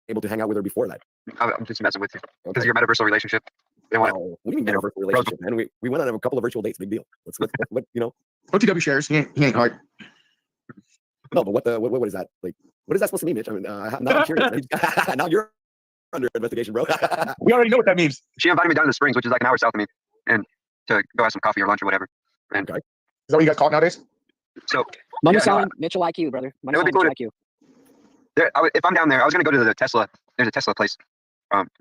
able to hang out with her before that? I'm just messing with you because your metaversal relationship. They want. What do you mean metaversal relationship, man? We went on a couple of virtual dates. Big deal. What you know? OTW shares. He ain't hard. No, but what is that like? What is that supposed to mean, Mitch? I mean, now I'm curious. Now you're under investigation, bro. We already know what that means. She invited me down to the Springs, which is like an hour south of me, and to go have some coffee or lunch or whatever. And okay. Is that what you guys call it nowadays? So money selling Mitchell IQ, brother. Money selling Mitchell IQ. There, if I'm down there, I was gonna go to the Tesla. There's a Tesla place,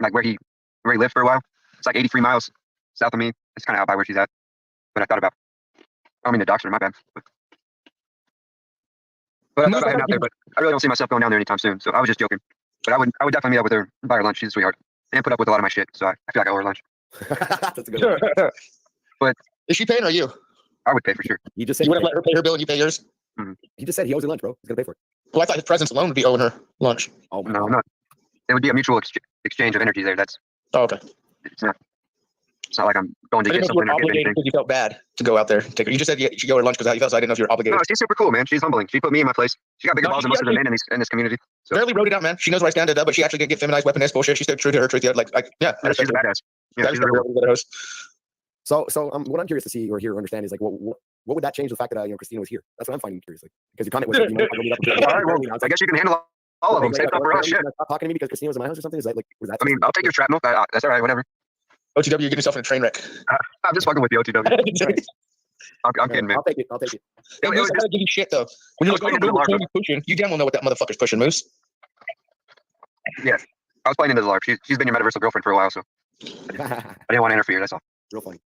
like where he lived for a while. It's like 83 miles south of me. It's kind of out by where she's at. But I thought about. I don't mean to dox her, my bad. But I thought about heading out there. But I really don't see myself going down there anytime soon. So I was just joking. But I would definitely meet up with her, buy her lunch. She's a sweetheart, and put up with a lot of my shit. So I feel like I owe her lunch. That's a good one. But is she paying or you? I would pay for sure. You just said you would let her pay her bill and you pay yours. Mm-hmm. He just said he owes you lunch, bro. He's gonna pay for it. Well, I thought his presence alone would be owing her lunch. Oh no, not. It would be a mutual exchange of energy there. That's. Oh, okay. It's not like I'm going to get something. Obligated because you felt bad to go out there. Take her. You just said you go her lunch because you felt. So I didn't know if you were obligated. No, she's super cool, man. She's humbling. She put me in my place. She got bigger balls than most of the men in this community. So. Barely wrote it out, man. She knows where I stand, but she actually didn't get feminized weapon bullshit. She stayed true to her truth. Yeah. She's a badass. Yeah, she's a real host. So what I'm curious to see or hear or understand is like what would that change the fact that Christina was here? That's what I'm finding curious. Like because your comment was all right, well, I guess you can handle all of them. Save stuff for us. Shit. Stop talking to me because Christina was in my house or something. Is that like was that? I mean, I'll take your shrapnel. That's all right. Whatever. OTW, you get yourself in a train wreck. I'm just fucking with you, OTW. I'm kidding, man. I'll take it. It was just give you shit though. When you're like, oh, pushing, you damn well know what that motherfucker's pushing, Moose. Yeah, I was playing into the LARP. She's been your metaversal girlfriend for a while, so I didn't want to interfere. That's all. Real funny.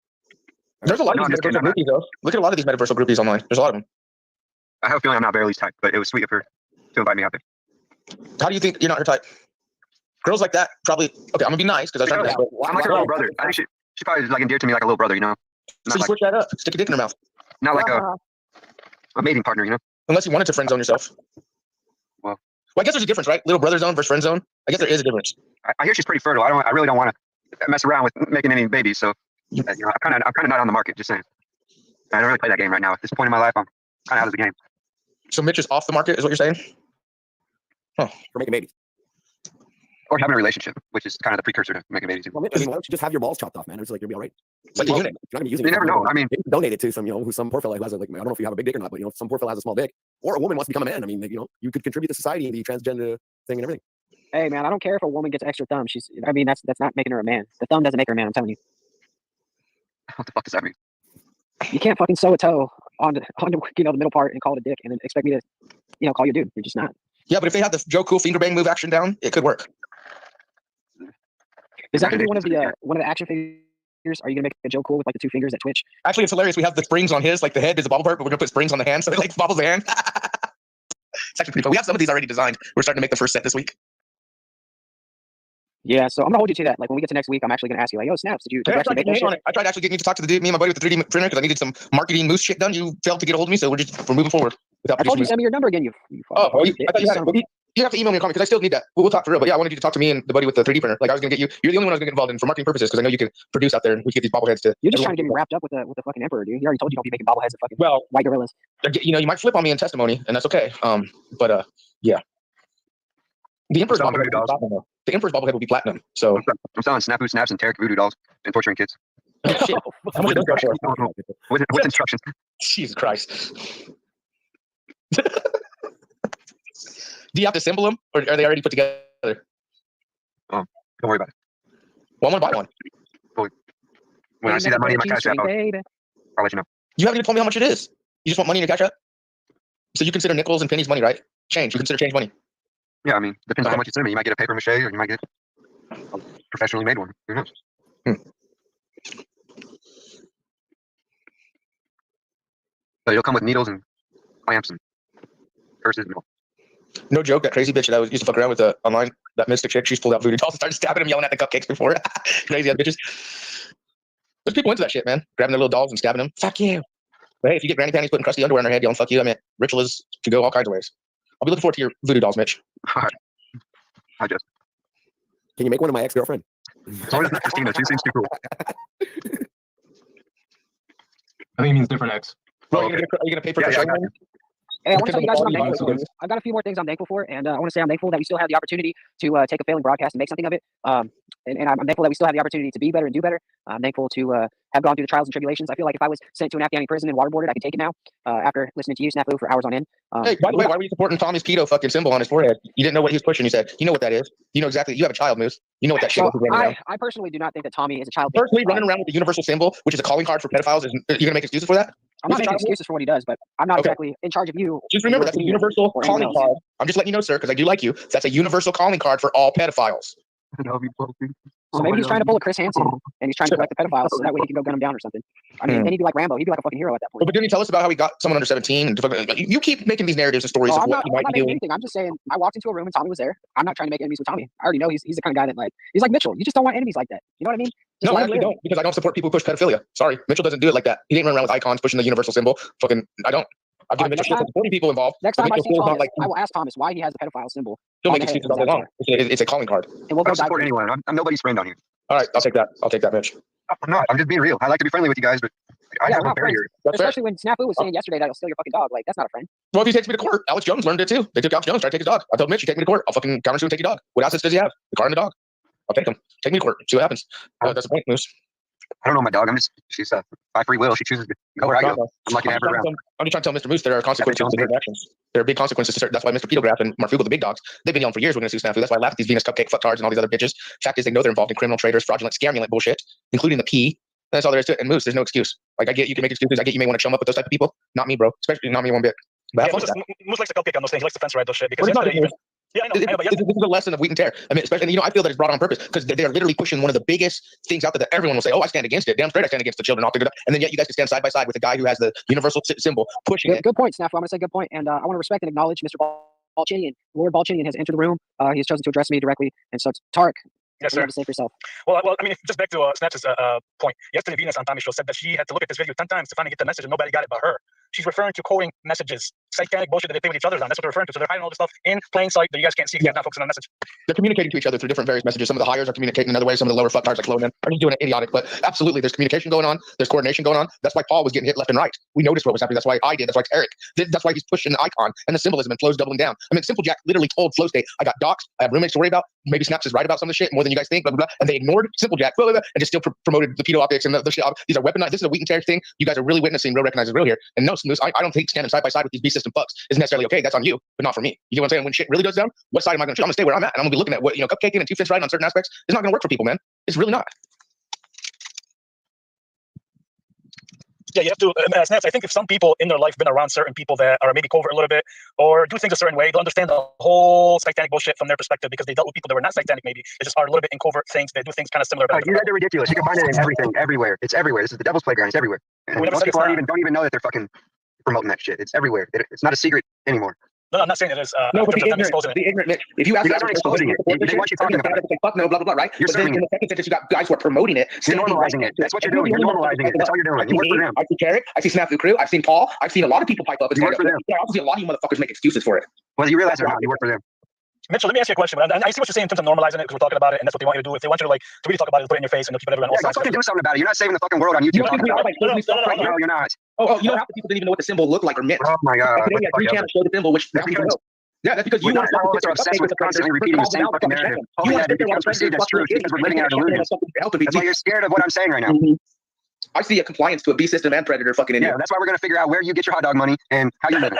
There's a lot of these metaversal groupies, though. Look at a lot of these metaversal groupies online. There's a lot of them. I have a feeling I'm not Barely's type, but it was sweet of her to invite me out there. How do you think you're not her type? Girls like that probably. Okay, I'm gonna be nice because I'm like her little brother. I think she probably like endeared to me like a little brother, you know. So you switch that up. Stick a dick in her mouth. Not like a mating partner, you know. Unless you wanted to friend zone yourself. Well, I guess there's a difference, right? Little brother zone versus friend zone. I guess there is a difference. I hear she's pretty fertile. I really don't want to mess around with making any babies, so you know, I'm kind of not on the market. Just saying. I don't really play that game right now. At this point in my life, I'm kind of out of the game. So Mitch is off the market, is what you're saying? Oh, for making babies. Or having a relationship, which is kind of the precursor to making babies. Well, I mean, why don't you just have your balls chopped off, man? It's like you'll be all right. It's like a unit. You're not gonna be using you never know. I mean, donate it to some poor fella who has I don't know if you have a big dick or not, but some poor fella has a small dick, or a woman wants to become a man. I mean, you could contribute to society, the transgender thing and everything. Hey, man, I don't care if a woman gets extra thumb. That's not making her a man. The thumb doesn't make her a man. I'm telling you. What the fuck does that mean? You can't fucking sew a toe onto the middle part and call it a dick and then expect me to call you a dude. You're just not. Yeah, but if they had the Joe Cool finger bang move action down, it could work. Is that gonna be one of the action figures? Are you gonna make a Joe Cool with like the two fingers that twitch? Actually, it's hilarious. We have the springs on his, like the head is a bobble part, but we're gonna put springs on the hand so it like bobbles the hand. It's actually pretty fun. We have some of these already designed. We're starting to make the first set this week. Yeah, so I'm gonna hold you to that. Like when we get to next week, I'm actually gonna ask you, like, "Yo, Snaps, did you actually make that shit?" I tried actually getting you to talk to the dude, me and my buddy with the 3D printer because I needed some marketing moose shit done. You failed to get a hold of me, so we're moving forward. I told you to send me your number again. You I thought you had it. You have to email me a comment because I still need that. We'll talk for real. But yeah, I wanted you to talk to me and the buddy with the 3D printer. Like I was gonna get you. You're the only one I was gonna get involved in for marketing purposes because I know you can produce out there and we can get these bobbleheads to. You're just trying to get me wrapped up with the fucking emperor, dude. He already told you don't be making bobbleheads of fucking white gorillas. You might flip on me in testimony, and that's okay. Yeah. The Emperor's bobblehead will be platinum. So I'm selling snafu snaps and Tarek voodoo dolls and torturing kids. With instructions. Jesus Christ. Do you have to assemble them, or are they already put together? Don't worry about it. Well, I'm gonna buy one. When I see that money in my cash app, I'll let you know. You haven't even told me how much it is. You just want money in your cash app? So you consider nickels and pennies money, right? Change. You consider change money. Yeah, I mean, depends on how much you send me. You might get a paper mache, or you might get a professionally made one. Who knows? So you'll come with needles and clamps and curses. No joke. That crazy bitch that I used to fuck around with online, that mystic chick, she's pulled out voodoo dolls and started stabbing him, yelling at the cupcakes before. Crazy ass bitches. There's people into that shit, man. Grabbing their little dolls and stabbing them. Fuck you. But hey, if you get granny panties putting crusty underwear on her head, yelling fuck you, I mean, rituals can go all kinds of ways. I'll be looking forward to your voodoo dolls, Mitch. All right. Can you make one of my ex-girlfriend? So does Christina. She seems too cool. I think it means different X. Bro, are you gonna pay for showing? Hey, I want to tell you guys what I'm thankful for. I've got a few more things I'm thankful for, and I want to say I'm thankful that we still have the opportunity to take a failing broadcast and make something of it. And I'm thankful that we still have the opportunity to be better and do better. I'm thankful to have gone through the trials and tribulations. I feel like if I was sent to an Afghani prison and waterboarded, I could take it now. After listening to you, SNAFU, for hours on end. Hey, by the way, why were you supporting Tommy's keto fucking symbol on his forehead? You didn't know what he was pushing. You said, you know what that is. You know exactly. You have a child, Moose. You know what that shit was. I personally do not think that Tommy is a child. Personally, running around with the universal symbol, which is a calling card for pedophiles, you're gonna make excuses for that? I'm not making excuses for what he does, but I'm not exactly in charge of you. Just remember, that's a universal calling card. I'm just letting you know, sir, because I do like you. That's a universal calling card for all pedophiles. So maybe he's trying to pull a Chris Hansen, and he's trying to collect the pedophiles so that way he can go gun them down or something. I mean, then he'd be like Rambo. He'd be like a fucking hero at that point. But didn't he tell us about how he got someone under 17? You keep making these narratives and stories of what he might be doing. Anything. I'm just saying, I walked into a room and Tommy was there. I'm not trying to make enemies with Tommy. I already know he's the kind of guy that he's like Mitchell. You just don't want enemies like that. You know what I mean? No, I actually don't, because I don't support people who push pedophilia. Sorry, Mitchell doesn't do it like that. He didn't run around with icons pushing the universal symbol. Fucking, I don't. I've given Mitchell shit for supporting people involved. Next time I see Thomas, I will ask Thomas why he has the pedophile symbol. He'll make excuses all day long. It's a calling card. And we'll go support anyone. I'm nobody's friend on here. All right, I'll take that. I'll take that, Mitch. I'm not. I'm just being real. I like to be friendly with you guys, but I have no barrier. Especially when SNAFU was saying yesterday that he'll steal your fucking dog. Like, that's not a friend. Well, if he takes me to court, Alex Jones learned it too. They took Alex Jones, tried to take his dog. I told Mitch, you take me to court. I'll fucking counter and take your dog. What assets does he have? The car and the dog. I'll take him. Take me to court. See what happens. That's the point, Moose. I don't know my dog. She's by free will. She chooses to go where I go. I'm lucky to have her around. I'm just trying to tell Mr. Moose there are consequences to certain actions. There are big consequences to certain. That's why Mr. Pedograph and Marfugal, the big dogs, they've been yelling for years we're going to sue SNAFU. That's why I laugh at these Venus Cupcake fucktards and all these other bitches. Fact is, they know they're involved in criminal traders, fraudulent, scamulant bullshit, including the P. That's all there is to it. And Moose, there's no excuse. Like, I get you can make excuses. I get you may want to chum up with those type of people. Not me, bro. Especially not me one bit. But yeah, Moose likes to cupcake on those things. He likes to fence ride those shit because yeah, I know. This is a lesson of wheat and tear. I mean, especially, I feel that it's brought on purpose because they're literally pushing one of the biggest things out there that everyone will say, oh, I stand against it. Damn straight, I stand against the children. And then yet you guys can stand side by side with a guy who has the universal symbol pushing it. Good point, SNAFU. I'm going to say good point. And I want to respect and acknowledge Mr. Balchinian. Lord Balchinian has entered the room. He has chosen to address me directly. And so, Tarek, yes, sir. You have to say for yourself. Well, I mean, just back to Snap's point. Yesterday, Venus on Tommy's show said that she had to look at this video 10 times to finally get the message, and nobody got it but her. She's referring to coding messages, satanic bullshit that they play with each other on. That's what they're referring to. So they're hiding all this stuff in plain sight that you guys can't see because they're not focusing on the message. They're communicating to each other through different various messages. Some of the hires are communicating another way. Some of the lower fucktards like Lonan are just doing it idiotic. But absolutely, there's communication going on. There's coordination going on. That's why Paul was getting hit left and right. We noticed what was happening. That's why I did. That's why Eric did. That's why he's pushing the icon and the symbolism and Flow's doubling down. I mean, Simple Jack literally told Flow State, I got docs. I have roommates to worry about. Maybe Snaps is right about some of the shit more than you guys think. Blah, blah, blah. And they ignored Simple Jack and just still promoted the pedo optics and the shit. These are weaponized. This is a wheat and tear thing. You guys are really witnessing real recognizes real here. And no, I don't think standing side by side with these B system fucks is necessarily okay. That's on you, but not for me. You know what I'm saying? When shit really goes down, what side am I going to choose? I'm going to stay where I'm at, and I'm going to be looking at what cupcaking and two fence riding on certain aspects is not going to work for people, man. It's really not. Yeah, you have to, Snaps, I think if some people in their life been around certain people that are maybe covert a little bit or do things a certain way, they'll understand the whole satanic bullshit from their perspective because they dealt with people that were not satanic maybe. They just are a little bit in covert things. They do things kind of similar. You guys are ridiculous. You can find it in everything, everywhere. It's everywhere. This is the devil's playground. It's everywhere. And most people don't even know that they're fucking promoting that shit. It's everywhere. It's not a secret anymore. No, I'm not saying it is. No, but the ignorant Mitch. If you ask guys are exposing it. They want you talking about it. Fuck no, blah, blah, blah, right? You're but then in the second sentence, you got guys who are promoting it. You're normalizing it. That's what you're doing. You're normalizing it. That's all you're doing. You work for them. I see Tarek. I see SNAFU Crew. I've seen Paul. I've seen a lot of people pipe up. You work for them. Yeah, obviously a lot of you motherfuckers make excuses for it. Whether you realize it or not, you work for them. Mitchell, let me ask you a question. I see what you're saying in terms of normalizing it because we're talking about it, and that's what they want you to do. If they want you to really talk about it, put it in your face, and keep everyone else. Yeah, fucking do something about it. You're not saving the fucking world on YouTube. No, you're not. Oh, you know half the people didn't even know what the symbol looked like or meant. Oh my god. Today we had 3 channels show the symbol, which yeah, that's because you want to obsessed with constantly repeating the same fucking narrative. You want to become perceived as truth because we're living out of illusions. That's why you're scared of what I'm saying right now. I see a compliance to a B system and predator fucking in here. Yeah, that's why we're gonna figure out where you get your hot dog money and how you live it.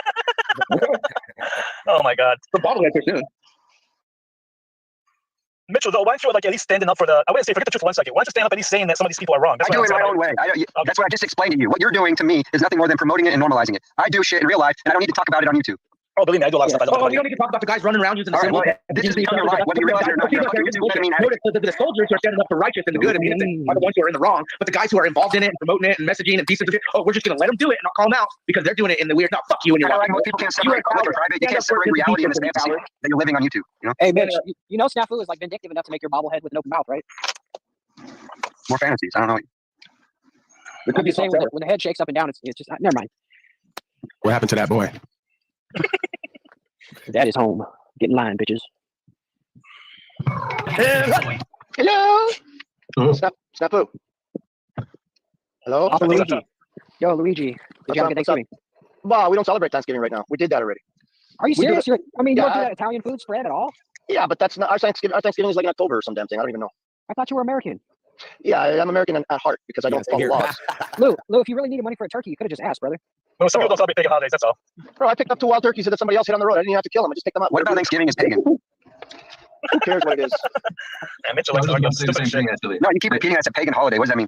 Oh my god. The bottlehead here soon. Mitchell, though, why don't you at least standing up for the? I wouldn't say forget the truth for 1 second. Why don't you stand up at least saying that some of these people are wrong? I do it my own way. That's what I just explained to you. What you're doing to me is nothing more than promoting it and normalizing it. I do shit in real life, and I don't need to talk about it on YouTube. Oh, believe me, I do a lot of stuff. You don't need to talk about the guys running around using the symbol. This is becoming your life, whether you realize it or not. Notice the soldiers who are standing up for righteous and the good and the innocent are the ones who are in the wrong. But the guys who are involved in it and promoting it and messaging and decent shit, we're just going to let them do it and not call them out because they're doing it in the weird. No, fuck you and your life. Most people can't separate public and private. You can't separate reality and the fantasy that you're living on YouTube. Hey, Mitch, you know SNAFU is vindictive enough to make your bobblehead with an open mouth, right? More fantasies. I don't know. It could be saying when the head shakes up and down, it's just never mind. What happened to that boy? Dad is home. Get in line, bitches. Hello. SNAFU. Hello. Luigi. Yo, Luigi. Did you have a good Thanksgiving? Well, we don't celebrate Thanksgiving right now. We did that already. Are you We do serious? I mean, you don't do Yeah, that Italian food spread at all? Yeah, but that's not our Thanksgiving. Our Thanksgiving is like in October or some damn thing. I don't even know. I thought you were American. Yeah, I'm American at heart because I don't same follow here. laws. Lou, if you really needed money for a turkey, you could have just asked, brother. No, some people don't celebrate pagan holidays. That's all. Bro, I picked up 2 wild turkeys that somebody else hit on the road. I didn't even have to kill them. I just picked them up. What about Thanksgiving is pagan? Who cares what it is? And Mitchell I likes was to argue about to say the stupid same shit. thing, actually. No, you keep repeating that's a pagan holiday. What does that mean?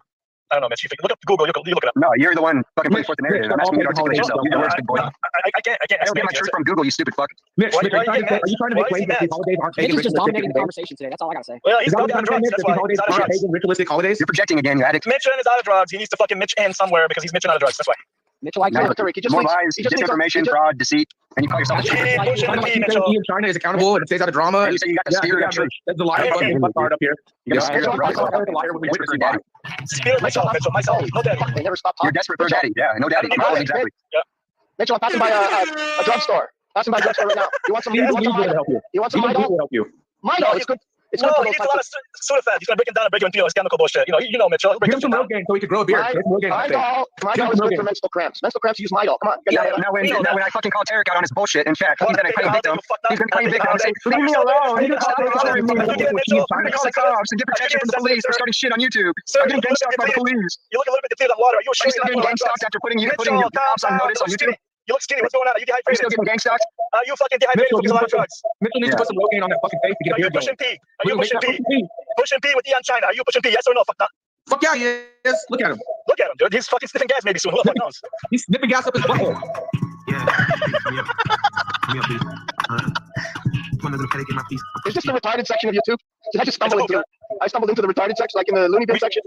I don't know, Mitch. Look up Google. You look it up. No, you're the one fucking putting forth the narrative. I'm asking you to articulate yourself. Use your words, big boy. I can't. I don't get my truth from Google, you stupid fuck. Mitch, Why- Mitch, why are you trying to make why is he claims that these mad? holidays aren't Mitch pagan is just ritualistic dominating the days? conversation today. That's all I gotta say. Well, Is he's that what still you're on trying to drugs. make, That's that these why holidays he's out of aren't drugs. pagan ritualistic holidays? You're projecting again, you addict. Mitchell is out of drugs. He needs to fucking Mitch in somewhere because he's Mitchell out of drugs. That's why. Mitchell likes No, it. He just more needs- lies, he just needs a- disinformation, he just- fraud, deceit, and you call yourself a Hey, shit. push Talking him about in, you Mitchell. saying China is accountable and it stays out of drama. And you say you got the spirit of truth. That's the liar. Yeah, Fucking card up here. You got the spirit of The liar with desperate for daddy. Spirit myself, Mitchell. Myself. No daddy. They never stop You're talking. desperate for a daddy. Yeah, no daddy. Exactly. Mitchell, I'm passing by a drugstore. Passing by a drugstore right now. You want some? Even You want weed some will Midol? help you. You want some Even weed Midol? will help you. Midol, it's good. It's good No, for he those needs a lot of Sudafed. He's gonna break him down and break him into his chemical bullshit. You know, Mitchell. He'll break Give him him some down. Rogaine so he could grow a beard. Give him Rogaine on that thing. Midol is good for menstrual cramps. Menstrual cramps, use Midol. Come on. Yeah, now when I fucking call Tarek out on his bullshit, in fact, he's gonna claim victim. He's gonna claim victim and say, leave me alone. You stop bothering me. I'm gonna call the cops and get protection from the police for starting shit on YouTube. I'm getting gang stalked by the police. You look a little bit depleted on water. Are you Are you still getting gang stalked after putting your cops on notice on YouTube? You look skinny. What's going on? Are you Are you still dehydrated? getting gang stalked? Are you fucking dehydrated because of a lot of drugs? Mitchell needs to put some Rogaine on that fucking face to get a Are you beard going. pushing P? Are you pushing P? P? Pushing P with Ian China. Are you pushing P? Yes or no? Fuck that. Fuck yeah, he is. Look at him. Look at him, dude. He's fucking sniffing gas maybe soon. Who the fuck knows? He's sniffing gas up his butthole. Is this the retarded section of YouTube? Did I just stumble into? I stumbled into the retarded section, like in the loony bin section.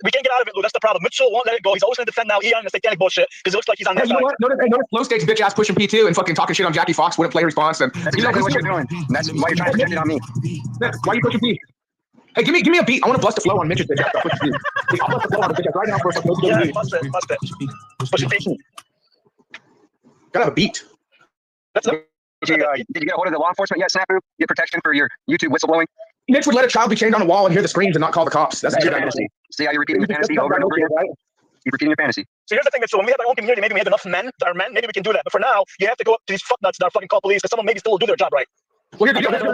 We can't get out of it, Lou. That's the problem. Mitchell won't let it go. He's always going to defend now Ian and the satanic bullshit because it looks like he's on Hey, that you know side. what? Notice Flow Stage bitch ass pushing P2 and fucking talking shit on Jackie Fox wouldn't play response. And That's exactly what you're doing. That's why you're trying to project it on me. why you pushing P? Hey, give me a beat. I want to bust the flow on Mitch's bitch ass. I'll bust the flow on the bitch ass right now for a fucking Yeah, beat. bust it. Pushing P. Gotta have a beat. That's it. Did you get a hold of the law enforcement yet, SNAFU? Get protection for your YouTube whistleblowing? Mitch would let a child be chained on a wall and hear the screams and not call the cops. That's That's your your fantasy. See how you're repeating your fantasy over and over again? Keep repeating your fantasy. So here's the thing, Mitchell. When we have our own community, maybe we have enough men that are men. Maybe we can do that. But for now, you have to go up to these fucknuts that are fucking call police because someone maybe still will do their job right. Well, here's the deal. Here's the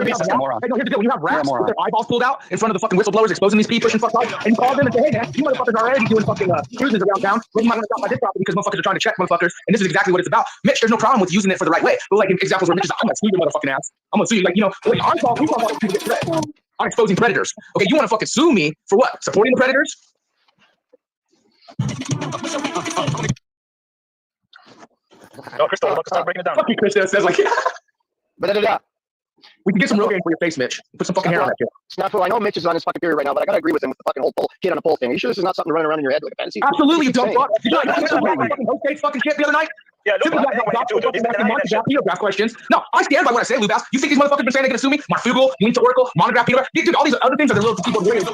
deal. When you have rats with their eyeballs pulled out in front of the fucking whistleblowers exposing these people pushing fuck out, and you call them and say, hey man, you motherfuckers are already doing fucking cruises around town. Well, you might want to stop by this property because motherfuckers are trying to check motherfuckers. And this is exactly what it's about. Mitch, there's no problem with using it for the right way. But like examples where Mitch is like, I'm gonna sue your motherfucking ass. I'm gonna sue you. Like, you know, like, I'm talking about people get threatened. I'm exposing predators. Okay, you want to fucking sue me for what? Supporting the predators? No, Crystal, let's start breaking it down. Fuck you, Chris says like, But we can get some Rogaine for your face, Mitch. Put some fucking hair on that shit. Snafu, I know Mitch is on his fucking period right now, but I gotta agree with him with the fucking whole kid on the pole thing. Are you sure this is not something running around in your head like a fantasy? Absolutely, you dumb Insane. fuck. Did you like fucking host stage fucking shit the other night? Yeah, Lou, Simple graph questions. No, I stand by what I say, Lubas. You think these motherfuckers been saying they're gonna sue me? Marfugal, Link to Oracle, Monograph, Peter, dude, all these other things are the little people doing. I know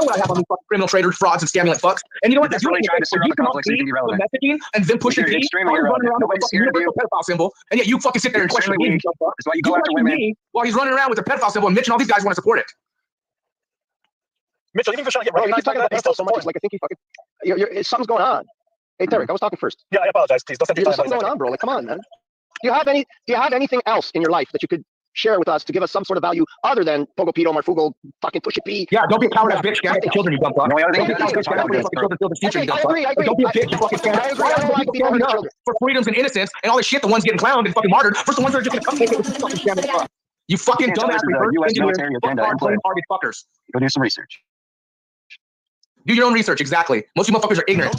what I have on these fucking criminal traders, frauds, and scamming like fucks. And you know what? That's really trying to stir up the conflict so you can be relevant. Messaging and then pushing You're P. extremely irrelevant. Nobody's scared of you. Pedophile symbol, and yet you fucking sit there and question me. That's why you go after women. While he's running around with a pedophile symbol, and Mitch and all these guys want to support it. Mitchell, even for trying to get Bro, you keep recognized like talking about that, he's still pedophile so much. It's supporting. like I think you fucking. Something's going on. Hey, Tarek, I was talking first. Yeah, I apologize, please. Don't send There's something going on, bro. Like, come on, man. Do you have anything else in your life that you could share with us to give us some sort of value other than Pogopito, Marfugal, fucking Push It P? Yeah, don't be a coward ass bitch. Stand up for children, you dumb fuck. No, I Don't be a coward think bitch. Stand up for fucking children, build the future, you dumb fuck. I agree. Don't be a bitch. You fucking stand up. Why are people standing up for freedoms and innocence and all this shit? The ones getting clowned and fucking martyred. First, the ones that are just gonna come take it with fucking standing up. You fucking dumbass reverse US engineers, military agenda in play. fucking fuckers. Go do some research. Do your own research, exactly. Most of you motherfuckers are ignorant.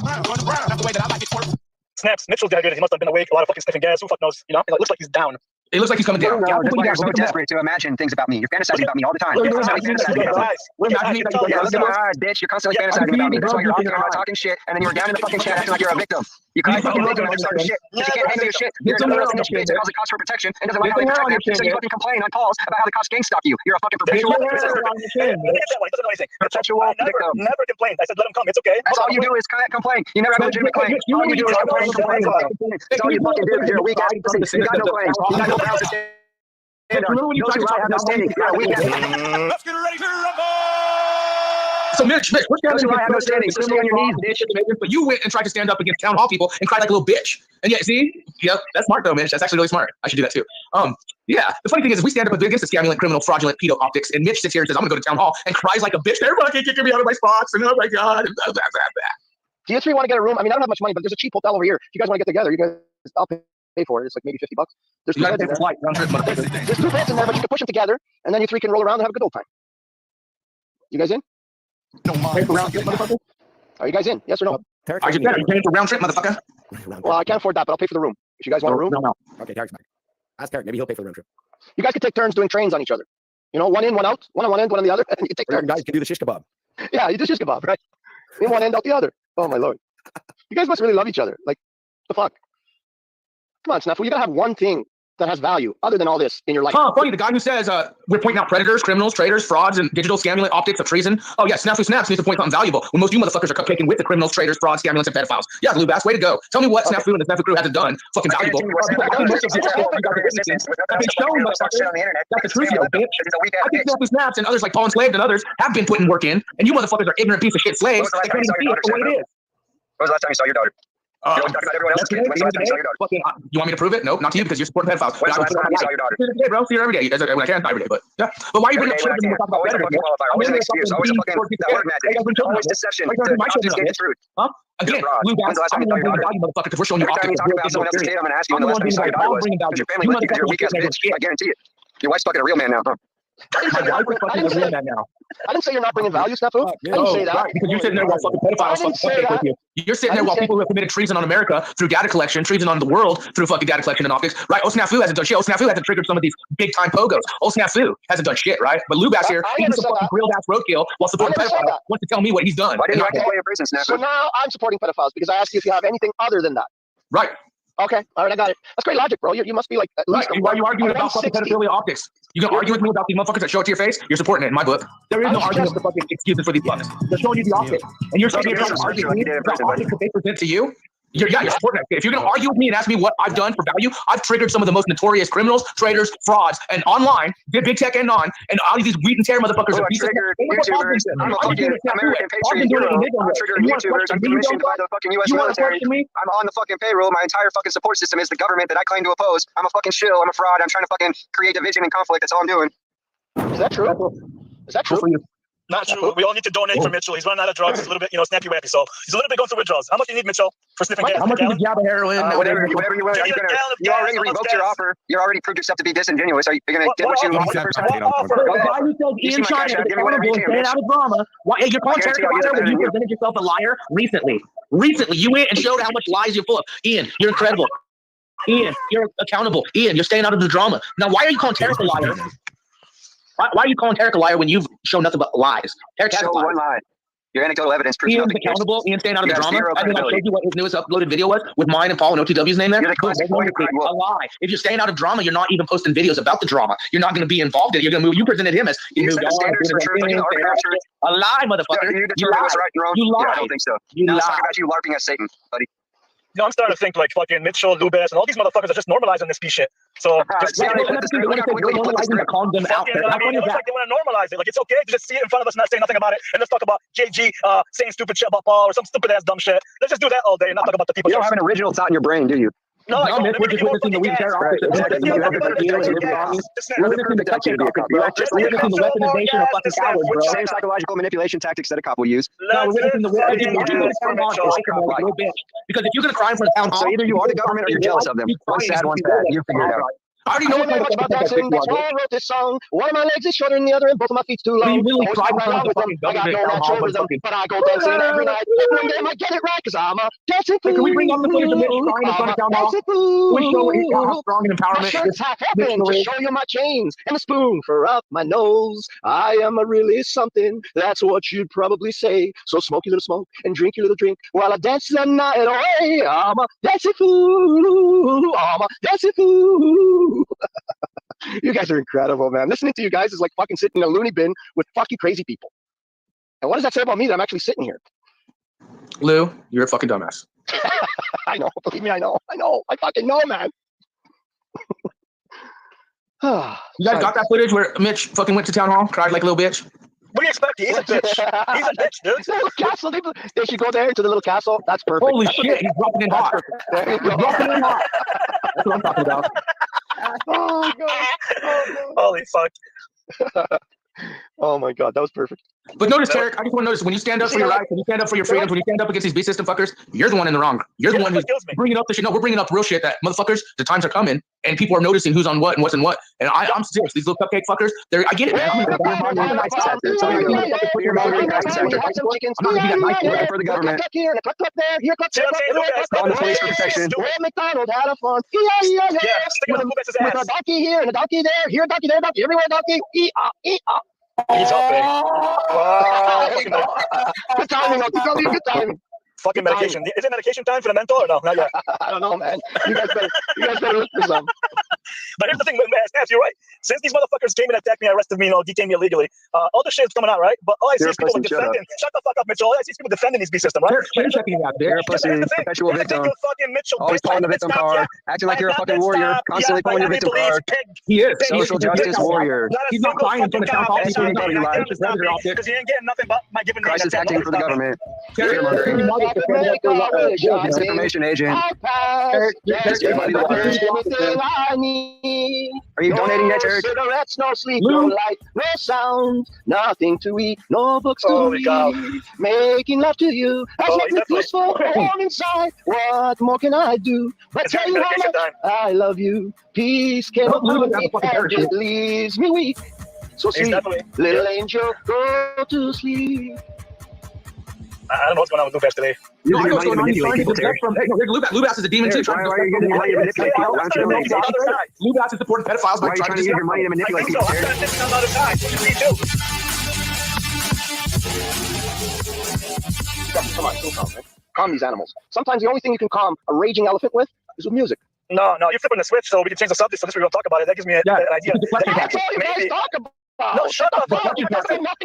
Snaps. Mitchell's dehydrated. He must have been awake. A lot of fucking sniffing gas. Who fuck knows? You know, it looks like he's down. It looks like he's coming down. No, Yeah, that's why you're so look at that. desperate to imagine things about me. You're fantasizing about me all the time. We're That's how you imagining fantasize that about me. We're imagining that Yeah, you look at my bitch. You're constantly fantasizing about me. That's why you're off camera talking shit, and then you're down in the fucking chat acting like you're a victim. You cry fucking victim and start shit because you can't handle your shit. You're a little snitch bitch that calls the cops for protection and doesn't like how they protect them, so you fucking complain on calls about how the cops gang stalk you. You're a fucking perpetual He doesn't know anything. perpetual victim. Never complained. I said, let him come. It's okay. That's all you do is complain. You never have a legitimate claim. All you do is complain. That's all you fucking do. You're a weak ass. You got no claims. You got no grounds to stand on. Remember when you tried to talk about You're a weak ass. Let's get ready to rumble! So Mitch, we're standing why I have no standing, so stay on your knees, bitch. But you went and tried to stand up against town hall people and cried like a little bitch. And yeah, see, yeah, that's smart though, Mitch. That's actually really smart. I should do that too. Yeah. The funny thing is, we stand up against the scamming, criminal, fraudulent, pedo optics, and Mitch sits here and says, "I'm gonna go to town hall," and cries like a bitch. They're fucking kicking me out of my spots, and oh my god. Do you three want to get a room? I mean, I don't have much money, but there's a cheap hotel over here. If you guys want to get together, you guys, I'll pay for it. It's like maybe $50. There's two beds in there. There's 2 beds in there, but you can push them together, and then you three can roll around and have a good old time. You guys in? Don't mind. Are you guys in? Yes or no? I just said, are you paying for round trip, motherfucker? Well, I can't afford that, but I'll pay for the room. If you guys want a room, No. Okay, Tarek's back. Ask Tarek. Maybe he'll pay for the round trip. you guys could take turns doing trains on each other. You know, one in, one out, one on one end, one on the other, and you take Certain turns. guys can do the shish kebab. Yeah, you do shish kebab, right? In one end, out the other. Oh my lord. You guys must really love each other. Like, the fuck? Come on, Snafu, you gotta have one thing that has value other than all this in your life. Funny, the guy who says we're pointing out predators, criminals, traitors, frauds, and digital scamulant optics of treason. Oh yeah, Snafu Snaps needs to point something valuable when most of you motherfuckers are cupcaking with the criminals, traitors, frauds, scamulants, and pedophiles. Yeah, Lou Bass, way to go. Tell me what Snafu and the Snafu crew hasn't done fucking valuable. I think Snafu Snaps and others like Paul Enslaved and others have been putting work in, and you motherfuckers are ignorant piece of shit slaves. They can't even see it the way it is. When was the last time you saw your daughter? You always talk about everyone else. When's the last time you saw your daughter? You want me to prove it? Nope, not to you because you're supporting pedophiles. When's the last time you saw your daughter? Today, bro. See her every day. When I can, not every day, but yeah. But why are you bringing up children when we talk about predators? Always an excuse. Always a fucking word magic. Always deception. Just get the truth. Again, Lou Bass, I'm the one being value, motherfucker, because we're showing you Every time you optics. talk about someone else's kid, I'm gonna ask you when the last time you saw your daughter was. Because your family left you because you're a weak ass bitch. I guarantee it. Your wife's fucking a real man now, huh? I didn't say you're not bringing value, Snafu. I didn't say that. Because you're sitting there while fucking pedophiles fucking cupcake with you. You're sitting there while people who have committed treason on America through data collection, treason on the world through fucking data collection and optics, right? Snafu hasn't done shit. Snafu hasn't triggered some of these big time pogos. Snafu hasn't done shit, right? But Lou Bass here, he's some fucking grilled ass roadkill while supporting pedophiles. Wants to tell me what he's done. Why didn't you actually play in prison, Snafu? So now I'm supporting pedophiles because I asked you if you have anything other than that. Right. Okay, all right, I got it. That's great logic, bro. You must be like at least. Why are you arguing about fucking pedophilia optics? You gonna argue with me about these motherfuckers that show it to your face? You're supporting it in my book. There is no argument for fucking excuses for these fucks. They're showing you the optics, and you're sitting here trying to argue with me about optics that they present to you. You're supporting it. If you're gonna argue with me and ask me what I've done for value, I've triggered some of the most notorious criminals, traitors, frauds, and online, big tech and non, and all of these wheat and tear motherfuckers. I triggered YouTubers. I'm a fucking American patriot hero. I'm triggering YouTubers. I'm commissioned by the fucking U.S. military. I'm on the fucking payroll. My entire fucking support system is the government that I claim to oppose. I'm a fucking shill. I'm a fraud. I'm trying to fucking create division and conflict. That's all I'm doing. Is that true? Is that true? Not true. We all need to donate for Mitchell. He's running out of drugs. He's a little bit, snappy wappy. So he's a little bit going through withdrawals. How much do you need, Mitchell, for sniffing gas? How much is a jab of heroin? Whatever you want. You already revoked your offer. You already proved yourself to be disingenuous. Are you gonna get what you want the first time? Why you tell Ian China to stay out of drama? Why you're calling Tarek a liar when you presented yourself a liar recently? Recently, you went and showed how much lies you're full of. Ian, you're incredible. Ian, you're accountable. Ian, you're staying out of the drama. Now, why are you calling Tarek a liar? Why are you calling Tarek a liar when you've shown nothing but lies? Tarek has one lie. Your anecdotal evidence proves Ian's accountable. Ian's staying out of the drama. I mean, I showed you what his newest uploaded video was with mine and Paul and OTW's name there. You're the classic a lie. If you're staying out of drama, you're not even posting videos about the drama. You're not going to be involved in it. You're going to move. You presented him as you moved on. A lie, motherfucker. You determine what's right and wrong. You lied. Yeah, I don't think so. Let's talk about you LARPing as Satan, buddy. I'm starting to think like fucking Mitchell, Lou Bass, and all these motherfuckers are just normalizing this piece shit. So just normalizing to calm them out. It looks like they want to normalize it. Like it's okay to just see it in front of us, not say nothing about it, and let's talk about JG saying stupid shit about Paul or some stupid ass dumb shit. Let's just do that all day and not talk about the people. You don't have an original thought in your brain, do you? No, we're just witnessing the weak terror optics. We're witnessing the cupcake optics, bro. We're witnessing the weaponization of fucking cowards, bro. Same psychological manipulation tactics that a cop will use. No, we're witnessing the because if you're gonna cry in front of town hall, so either you are the government or you're jealous of them. One's sad, one's bad. You figure it out. I already know much about dancing. That's why I wrote this song. One of my legs is shorter than the other, and both of my feet's too long. You really cried in front of the fucking I got no natural rhythm, but I go dancing every night. One day I might get it right, cause I'm a dancing fool. Can we bring up the footage of Mitch crying in front of town hall? We show how strong and empowerment. My shirt's half open to show you my chains and a spoon for up my nose. I am a really something. That's what you'd probably say. So smoke your little smoke and drink your little drink while I dance the night away. I'm a dancing fool. I'm a dancing fool. You guys are incredible, man. Listening to you guys is like fucking sitting in a loony bin with fucking crazy people. And what does that say about me that I'm actually sitting here? Lou, you're a fucking dumbass. I know. Believe me, I know. I fucking know, man. You guys got that footage where Mitch fucking went to town hall, cried like a little bitch? What do you expect? He's a bitch. He's a bitch, dude. Little castle. They should go there to the little castle. That's perfect. Holy shit, he's dropping in hot. There you go. Dropping in hot. That's what I'm talking about. Oh god. Holy fuck. Oh my god, that was perfect. But notice, Tarek, I just want to notice when you stand up for your rights, when you stand up for your freedoms, when you stand up against these beast system fuckers, you're the one in the wrong. You're the one who's bringing up the shit. No, we're bringing up real shit that motherfuckers, the times are coming, and people are noticing who's on what and what's in what. And I'm serious. These little cupcake fuckers, I get it, man. I'm gonna be nice for the government. Here, click there. Here, click there. On the police for protection. McDonald had a fun. Yeah, stick him With a donkey here and a donkey there. Here, donkey there, donkey everywhere, donkey. He's up there. Wow. Good timing, good timing. Fucking medication. Is it medication time for the mental or no? Not yet. I don't know, man. You guys better look for some. But here's the thing, Snaps, you're right. Since these motherfuckers came and attacked me, arrested me, detained me illegally, all the shit's coming out, right? But all I see is people defending. Shut the fuck up, Mitchell. All I see is people defending these beast system, right? You're checking it out, You're a pussy, perpetual victim. Always pulling the victim card, acting like you're a fucking warrior, constantly pulling your victim card. He is. Social justice warrior. He's not crying in front of town hall. He's doing nothing right. Because he ain't getting nothing but my giving Crisis acting for the government. Information agent. Are you donating that, Eric? Cigarettes, no sleep, no light, no sound, nothing to eat, no books to read. Making love to you, I make me peaceful all inside. What more can I do? But tell you how much I love you. Peace came upon me and it leaves me weak. So sleep, little angel, go to sleep. I don't know what's going on with Lubass today. You know what's going on? He's trying to deflect from. Hey, Lubass is a demon too. Why are you using your money to manipulate people? Why don't you donate? Lubass is supporting pedophiles by trying to use your money to manipulate people? I'm trying to take a lot of time. Me too. Come on, man. Calm these animals. Sometimes the only thing you can calm a raging elephant with is with music. No, you're flipping the switch, so we can change the subject. So this we're gonna talk about it. That gives me an idea. That's all you guys talk about. No, shut up. Nothing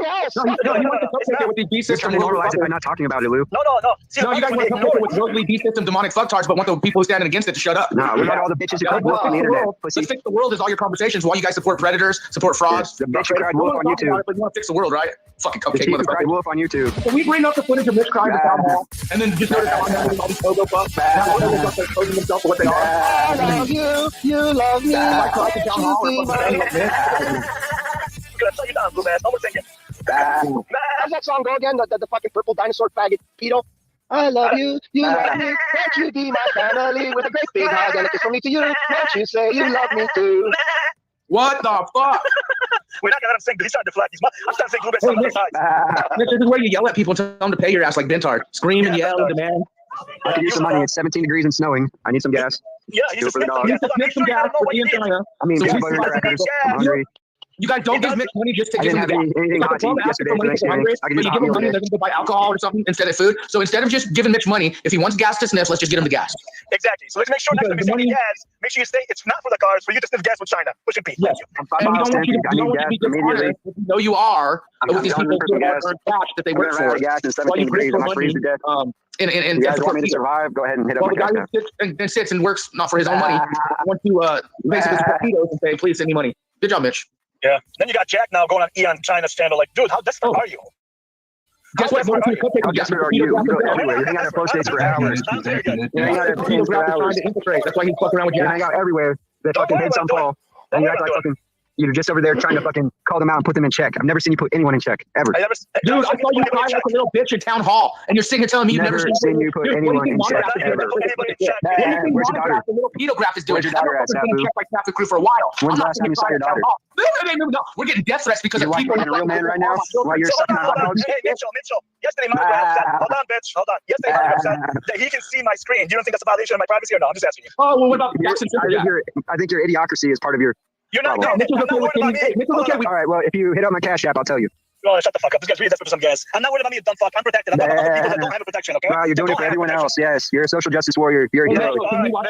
else. No, you want to associate with these beast system. You're trying to normalize it by not talking about it, Lou. No. See, no, you guys want to associate with worldly beast system demonic fucktards, but want the people standing against it to shut up. No, we got all the bitches who cried wolf on the internet. Let's fix the world is all your conversations. While you guys support predators, support frauds. The bitch who cried wolf on YouTube. But you want to fix the world, right? Fucking cupcake motherfucker. Cried wolf on YouTube. So we bring up the footage of Mitch crying at town hall, and then just notice how I'm having all these pogo buffs. Now all those guys are exposing themselves for what they are. I love you, you love me. I cried at town hall or fucking gonna shut you down, Lubass. No more thinking. How's that song go again? The fucking purple dinosaur faggot pedo. I love you, you love me. Won't you be my family with a great big hug and a kiss from me to you? Won't you say you love me too? What the fuck? We're not gonna let him sing because he's trying to deflect. I'm trying to think Lubass on the other side. This is where you yell at people and tell them to pay your ass like Bintard. Scream and yell and demand. I could use some money. It's 17 degrees and snowing. I need some gas. Yeah, he's just some gas for the China. I mean, peanut butter crackers. I'm hungry. You guys don't give Mitch money just to give him anything hot to eat yesterday. But you give him money and they're going to buy alcohol or something instead of food. So instead of just giving Mitch money, if he wants gas to sniff, let's just get him the gas. Exactly. So let's make sure next time you sniff gas, make sure you say it's not for the cars, for you to sniff gas with China. Push and pee. Yes. And we don't want you to be dishonest. You know you are with these people who are attached that they work for. Gas in 17 degrees. I'm freezing to death. And you guys want me to survive? Go ahead and hit up my gas. The guy who sits and works not for his own money. I want to basically support Tito's and say, please send me money. Good job, Mitch. Yeah. Then you got Jack now going on Eon China's channel. Like, dude, how desperate are you? Guess what? How desperate are you? You go everywhere. You hang out at post dates for hours. You hang out at post for hours. That's why he's fucking around with you. You hang out everywhere. They fucking hate St. Paul. And you act like fucking. You're just over there trying to fucking call them out and put them in check. I've never seen you put anyone in check, ever. Dude, I saw you cry like a little bitch in town hall, and you're sitting here telling me you've never seen you put anyone in check, ever. Where's your daughter? The little pedograph is doing. Where's your daughter at, NAFU? Check like NAFU crew for a while. When's the last time you saw your daughter? No, we're getting death threats because of people. You're a real man right now while you're sucking hot dogs. Hey, Mitchell. Yesterday, my wife said, hold on, bitch. Hold on. Yesterday, my wife said that he can see my screen. Do you don't think that's a violation of my privacy or no? I'm just asking you. Oh, well, what about I think your idiocracy is part of your. You're not Mitchell's okay with me. All right, well, if you hit up my Cash App, I'll tell you. Oh, shut the fuck up. This guy's really desperate for some gas. I'm not worried about me, you dumb fuck. I'm protected. I'm talking about other people that don't have a protection, okay? Wow, you're doing it for everyone else. Yes, you're a social justice warrior. You're a hero. You're not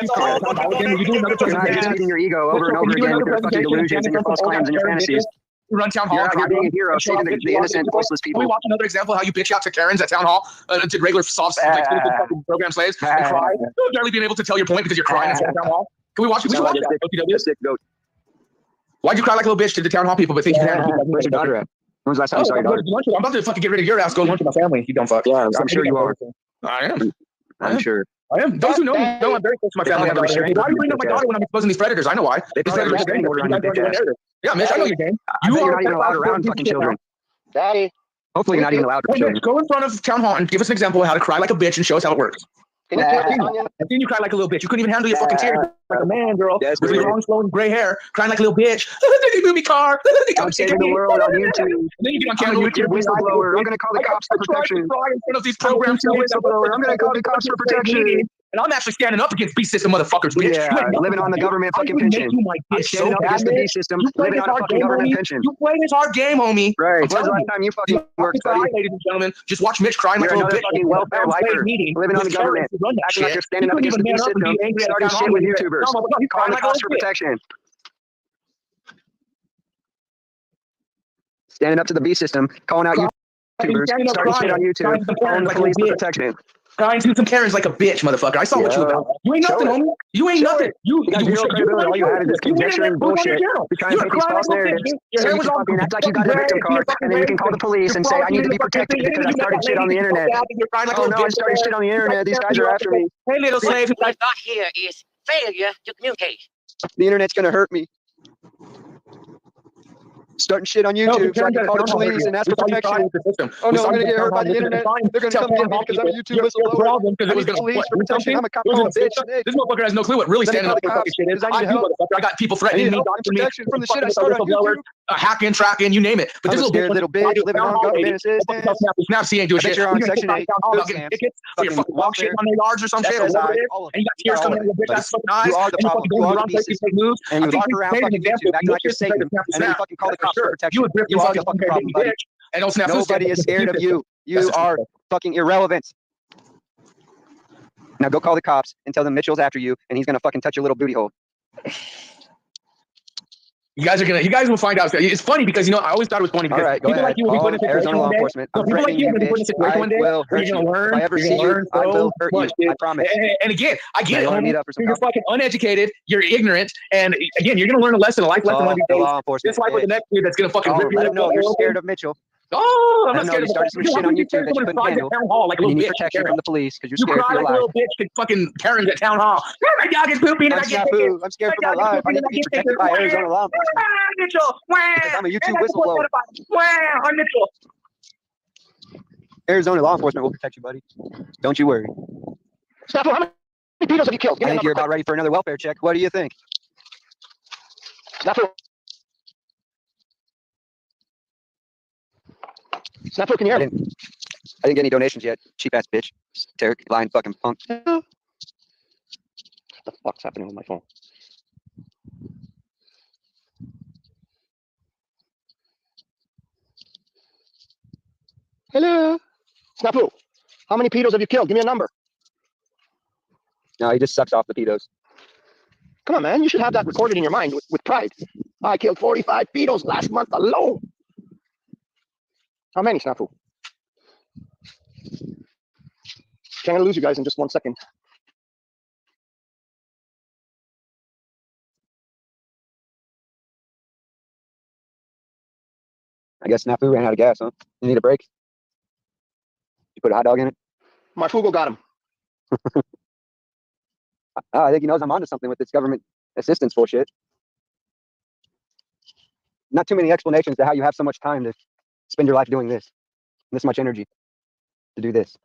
just feeding your ego over and over again with your fucking delusions and your false claims and your fantasies. You run town hall. You're out here being a hero, saving the innocent, voiceless people. Can we watch another example of how you bitch out to Karens at town hall, to regular soft, like fucking program slaves, and cry? You're barely being able to tell your point because you're crying at town hall. Can we watch it? We should watch that. Sick goat. Why'd you cry like a little bitch to the town hall people but think you can? Where's your daughter at? When was the last time you saw your daughter? I'm about to fucking get rid of your ass. Go lunch with my family. You dumb fuck. Yeah, I'm sure you are. I am. I'm sure. I am. Those who know me know I'm very close to my family. Why do you bring up my daughter when I'm exposing these predators? I know why. They probably have a restraining order on your bitch ass. Yeah, Mitch, I know your game. You're not even allowed around fucking children. Daddy. Hopefully you're not even allowed to children. Go in front of town hall and give us an example of how to cry like a bitch and show us how it works. Can you kiss me, Sonia? I've seen you cry like a little bitch. You couldn't even handle your fucking tears like a man, girl. With your long, flowing gray hair, crying like a little bitch. They movie car. I'm saving the world on YouTube. And then you get on I'm camera. a YouTube whistleblower. I'm going to call the cops for protection. In front of these programs. Whistleblower. I'm going to call the cops for protection. And I'm actually standing up against beast system motherfuckers, bitch. Yeah, living on the government fucking pension. I'm standing up against the beast system, living on a fucking government pension. You play this hard game, homie. Right. When's the last time you fucking worked, buddy? Ladies and gentlemen, just watch Mitch crying like a little bitch. Fucking welfare lifer, living on the government, acting like you're standing up against the beast system, starting shit with YouTubers, calling the cops for protection. Standing up to the beast system, calling out YouTubers, starting shit on YouTube, calling the police for protection. Crying to some Karens like a bitch, motherfucker. I saw what you about. You ain't nothing, homie. You ain't nothing. You all you had is this conjecturing bullshit. You're trying to take these false narratives so you can fucking act like you got a victim card, and then you can call the police and say, I need to be protected because I started shit on the internet. Oh no, I started shit on the internet. These guys are after me. Hey, little slave. What I got here is failure to communicate. The internet's gonna hurt me. Starting shit on YouTube, so I can call the police and ask for protection. Oh no, I'm gonna get hurt by the internet. They're gonna come get me because I'm a YouTube whistleblower. I need the police for protection. I'm a cop, I'm a bitch. This motherfucker has no clue what really standing up for fucking shit is. I got people threatening me, protection from the shit I started on YouTube. Hacking, tracking, you name it. But this little bitch living on government assistance. Snap C ain't doing shit. You're on Section 8. You're fucking walk shit on their yards or some shit. And you got tears coming out of your bitch ass fucking eyes. You are the problem. You are the beast. And you walk around fucking YouTube acting like you're Satan. And then you fucking call the cops for protection. You are the fucking problem, buddy. And don't snap. Nobody is scared of you. You are fucking irrelevant. Now go call the cops and tell them Mitchell's after you, and he's gonna fucking touch your little booty hole. You guys will find out. It's funny because I always thought it was funny because right, people like you will be put in a situation Arizona law enforcement. people like you will be put in a situation one day where you're gonna learn. If I ever see you, I will hurt you. I promise. And again, I get it. Meet up for some You're fucking uneducated. You're ignorant, and again, you're gonna learn a lesson, a life lesson one of these days. Just like with the next dude that's gonna fucking rip you. Let him know you're scared of Mitchell. Oh, I'm not scared of started some shit on YouTube that you couldn't handle. Like you need protection from the police because you're scared for your life. You cry like a little bitch to fucking Karens at town hall. My dog is pooping and I get NAFU. I'm scared for my life. I need to be protected by Arizona law enforcement. Mitchell. Because I'm a YouTube whistleblower. I'm Mitchell. Arizona law enforcement will protect you, buddy. Don't you worry. Snafu, how many beetles have you killed? I think you're about ready for another welfare check. What do you think? Snafu. Snafu, can you hear me? I didn't get any donations yet. Cheap ass bitch. Derek, lying fucking punk. What the fuck's happening with my phone? Hello? Snafu, how many pedos have you killed? Give me a number. No, he just sucks off the pedos. Come on, man. You should have that recorded in your mind with pride. I killed 45 pedos last month alone. How many, Snafu? I'm going to lose you guys in just 1 second. I guess Snafu ran out of gas, huh? You need a break? You put a hot dog in it? Marfugo got him. I think he knows I'm onto something with this government assistance bullshit. Not too many explanations to how you have so much time to spend your life doing this, this much energy to do this.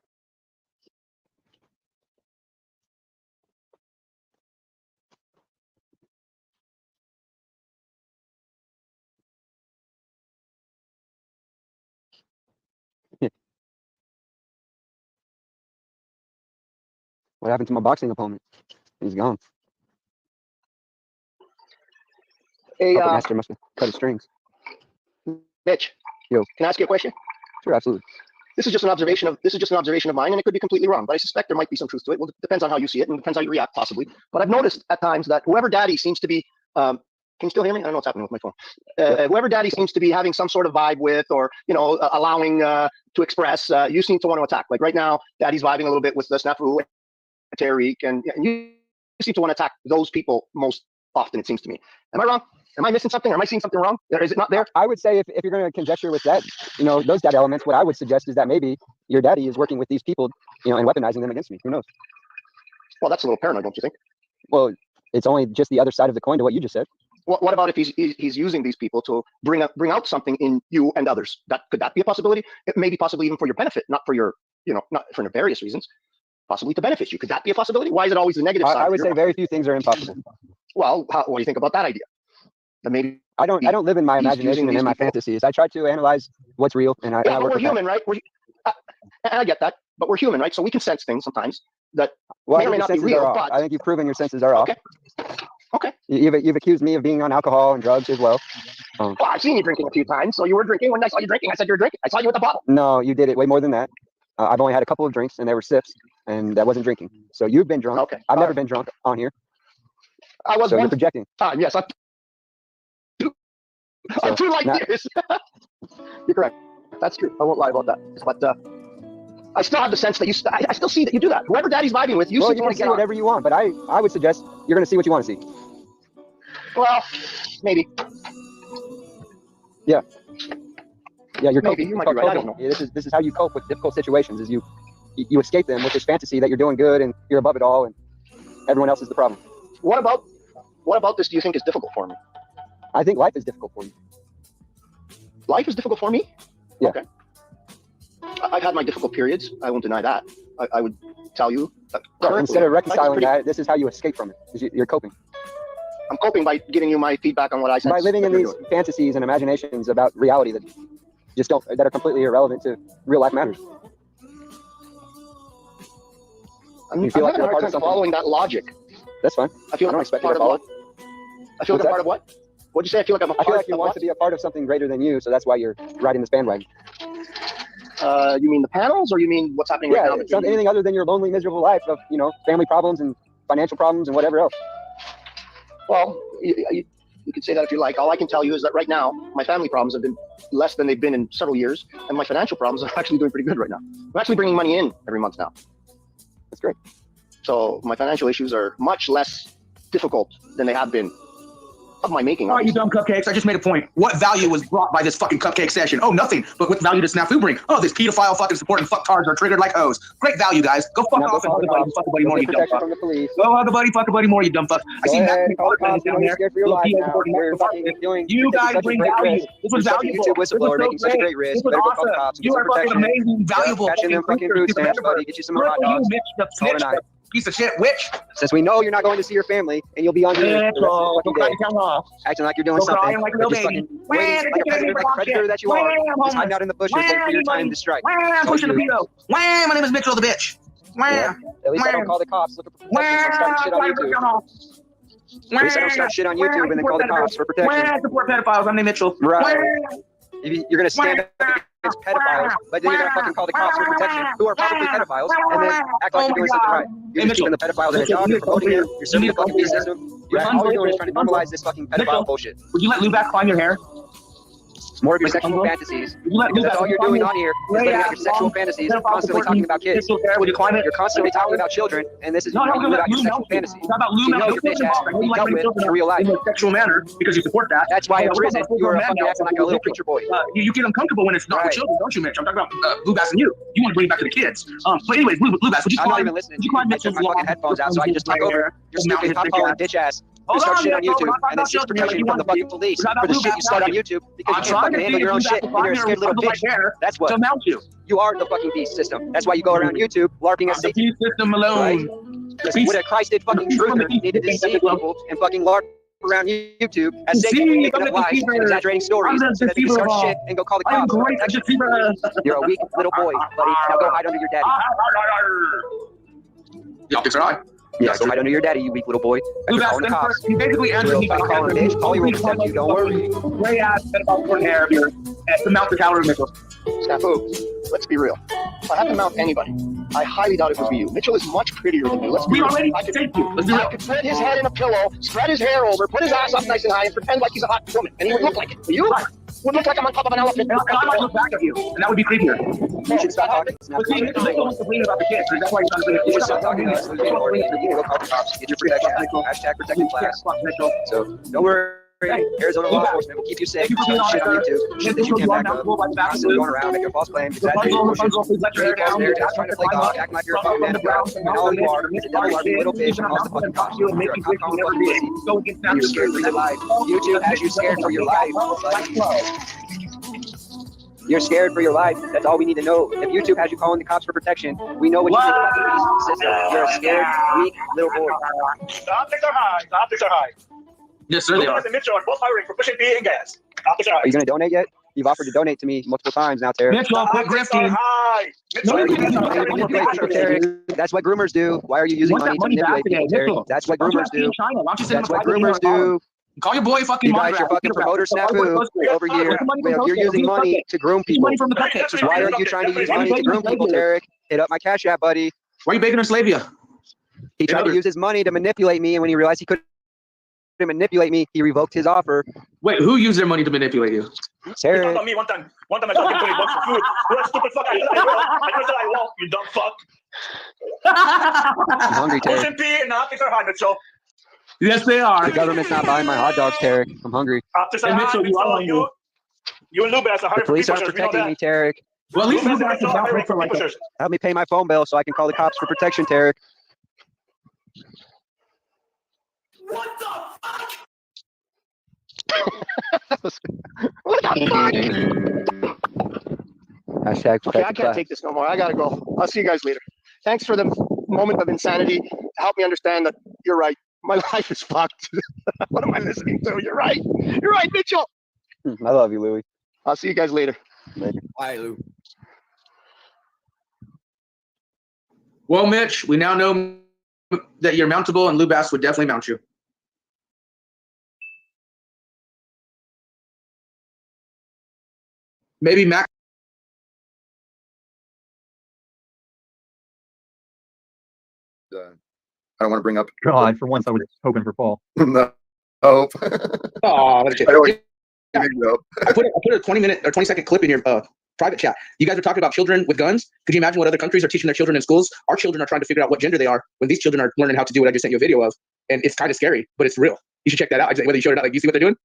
What happened to my boxing opponent? He's gone. Hey, Master must have cut his strings. Mitch. Yo. Can I ask you a question? Sure, absolutely. This is just an observation of mine, and it could be completely wrong. But I suspect there might be some truth to it. Well, it depends on how you see it, and it depends how you react, possibly. But I've noticed at times that whoever Daddy seems to be, can you still hear me? I don't know what's happening with my phone. Whoever Daddy seems to be having some sort of vibe with, or allowing to express, you seem to want to attack. Like right now, Daddy's vibing a little bit with the Snafu, Tariq, and you seem to want to attack those people most often. It seems to me. Am I wrong? Am I missing something? Or am I seeing something wrong? Is it not there? I would say if you're going to conjecture with that, those data elements, what I would suggest is that maybe your daddy is working with these people, and weaponizing them against me. Who knows? Well, that's a little paranoid, don't you think? Well, it's only just the other side of the coin to what you just said. What about if he's using these people to bring out something in you and others? Could that be a possibility? It may be possibly even for your benefit, not for your, not for nefarious reasons, possibly to benefit you. Could that be a possibility? Why is it always the negative side? I would say very few things are impossible. Well, what do you think about that idea? That maybe I don't live in my imagination and in my fantasies. I try to analyze what's real, and I work we're with human, right? I get that, but we're human, right? So we can sense things sometimes that may or may not be real. But I think you've proven your senses are off. Okay. You've accused me of being on alcohol and drugs as well. Well, I've seen you drinking a few times. So you were drinking. When I saw you drinking, I said you were drinking. I saw you with the bottle. No, you did it way more than that. I've only had a couple of drinks, and they were sips, and that wasn't drinking. So you've been drunk. Okay. I've never been drunk on here. I was. So you're projecting. Time. Yes. I'm too like this. You're correct. That's true. I won't lie about that. But I still have the sense that I still see that you do that. Whoever daddy's vibing with, you can want to see whatever you want. But I would suggest you're going to see what you want to see. Well, maybe. Yeah, you're coping. You might be right. I don't know. This is how you cope with difficult situations. Is you escape them with this fantasy that you're doing good and you're above it all, and everyone else is the problem. What about this? Do you think is difficult for me? I think life is difficult for you. Life is difficult for me? Yeah. Okay. I've had my difficult periods. I won't deny that. I would tell you that instead of reconciling that, this is how you escape from it. You're coping. I'm coping by giving you my feedback on what I said. By living in these fantasies and imaginations about reality that are completely irrelevant to real life matters. I'm having a hard time following that logic. That's fine. I feel like don't expect you to follow. I feel like I'm part of what? What'd you say? I feel like I'm a part of I feel like you want to be a part of something greater than you, so that's why you're riding this bandwagon. You mean the panels, or you mean what's happening right now? Anything other than your lonely, miserable life of family problems and financial problems and whatever else. Well, you could say that if you like. All I can tell you is that right now, my family problems have been less than they've been in several years, and my financial problems are actually doing pretty good right now. I'm actually bringing money in every month now. That's great. So my financial issues are much less difficult than they have been of my making. All right, you dumb cupcakes. I just made a point. What value was brought by this fucking cupcake session? Oh, nothing. But what value does NAFU bring? Oh, this pedophile fucking supporting fucktards are triggered like hoes. Great value, guys. Go fuck off and hug a buddy, fuck a buddy more, you dumb fuck. Go hug a buddy, fuck a buddy more, you dumb fuck. I see that down there. You guys bring value. This was valuable. This was so great. This was awesome. You are fucking amazing, valuable. Catching them fucking food stamps, buddy. Get you some hot dogs. Mitch, the snitch. Piece of shit, witch. Since we know you're not going to see your family, and you'll be on here acting like you're doing something, like a little baby. Like a predator that you are, just hiding out in the bushes waiting for your time to strike. Pushing the pedo. My name is Mitchell the bitch. At least I don't call the cops looking for protection and start shit on YouTube. At least I don't start shit on YouTube and then call the cops for protection. Support pedophiles. I'm named Mitchell. Right. You're going to stand up against pedophiles, but then you're going to fucking call the cops for protection, who are probably pedophiles, and then act like you're doing something right. You're just keeping the pedophiles in a job, you're promoting them, you're serving the fucking beast system. All you're doing is trying to normalize this fucking pedophile bullshit. Would you let Lou back climb your hair? More of your sexual fantasies. That's all you're doing on here. Is living out your sexual fantasies, constantly talking about kids. You're constantly talking about children, and this is how you live out your sexual fantasies. It's about Lou your bitch ass you dealt with in real life. In a sexual manner, because you support that. That's why in prison, you're fucking acting like a little preacher boy. You get uncomfortable when it's not with children, don't you, Mitch? I'm talking about Blue Bass and you. You want to bring it back to the kids. But anyways, Blue Bass, would you climb? I'm not even listening. I took my fucking headphones out so I can just talk over your stupid pop-calling bitch ass. You start shit on YouTube, and then seek protection from the fucking police for the shit you start on YouTube because you can't fucking handle your own shit, and you're a scared little bitch. That's what. You are the fucking beast system. That's why you go around YouTube LARPing as Satan. Beast system alone. What a Christed fucking truther needed to deceive people and fucking LARP around YouTube as Satan, making up lies and exaggerating stories so that they can start shit and go call the cops. You're a weak little boy, buddy. Now go hide under your daddy. The optics are high. Yeah, go hide under your daddy, you weak little boy. You basically answered me. Polly will protect you, don't worry. Gray ass, about short hair here to mount the tower of Mitchell. Snafu, let's be real. If I had to mount anybody, I highly doubt it would be you. Mitchell is much prettier than you. Let's be real. Thank you. I could put his head in a pillow, spread his hair over, put his ass up nice and high, and pretend like he's a hot woman. And he would look like it. But you would look like I'm on top of an elephant. And I might look back at you, and that would be creepier. You should stop talking. But see, Mitchell wants to complain about the kids. That's why he's trying to bring it. You should stop talking. Go call the cops. Get your protection. Hashtag protected class. So don't worry Arizona law enforcement will keep you safe. Shit on YouTube. Shit that you can't back up. Constantly going around making false claims, exaggerating emotions, creating false narratives, trying to play God, acting like you're a fucking man of God, and all you are is a double-barking little bitch amongst the fucking cops. You're a cop calling fucking pussy, and you're scared for your life. YouTube has you scared for your life, buddy. You're scared for your life. That's all we need to know. If YouTube has you calling the cops for protection, we know what you think about the police system. You're a scared, weak little boy. The optics are high. The optics are high. Yes, sir, they are. Lucas and Mitchell are both hiring for pushing PA and gas. Optics are high. Are you going to donate yet? You've offered to donate to me multiple times now, Terry. Mitchell, quit grifting. That's what groomers do. Why are you using money to manipulate people, Terry? That's what groomers do. That's what groomers do. Call your boy fucking You got your fucking promoter snafu over here. You're using money to groom people. Why are you trying to use money to groom people, Tarek? Hit up my Cash App, buddy. Why are you begging her Slavia? He tried to use his money to manipulate me, and when he realized he couldn't manipulate me, he revoked his offer. Wait, who used their money to manipulate you? Tarek. About me one time I told him 20 bucks for food. What stupid fuck? I said I won't, you dumb fuck. I'm hungry, Tarek. Pushing P and the optics are high, Mitchell. Yes, they are. The government's not buying my hot dogs, Tarek. I'm hungry. Optics are high. You and Lubas are hiring The police for aren't pushers. We know protecting that. me, Tarek. Well, at least Lubas you and guys Mitchell are hiring for like pushers. Help me pay my phone bill so I can call the cops for protection, Tarek. What the fuck? What the fuck? Hashtag Okay, I can't take this no more. I gotta go. I'll see you guys later. Thanks for the moment of insanity to help me understand that you're right. My life is fucked. What am I listening to? You're right. You're right, Mitchell. I love you, Louie. I'll see you guys later. Bye, Lou. Well, Mitch, we now know that you're mountable, and Lubas would definitely mount you. Maybe Mac. I don't want to bring up. God, for once I was hoping for fall. No. Oh. Oh, I don't know. I put a 20-minute or 20-second clip in your private chat. You guys are talking about children with guns. Could you imagine what other countries are teaching their children in schools? Our children are trying to figure out what gender they are when these children are learning how to do what I just sent you a video of. And it's kind of scary, but it's real. You should check that out. Whether you showed it out, like, you see what they're doing?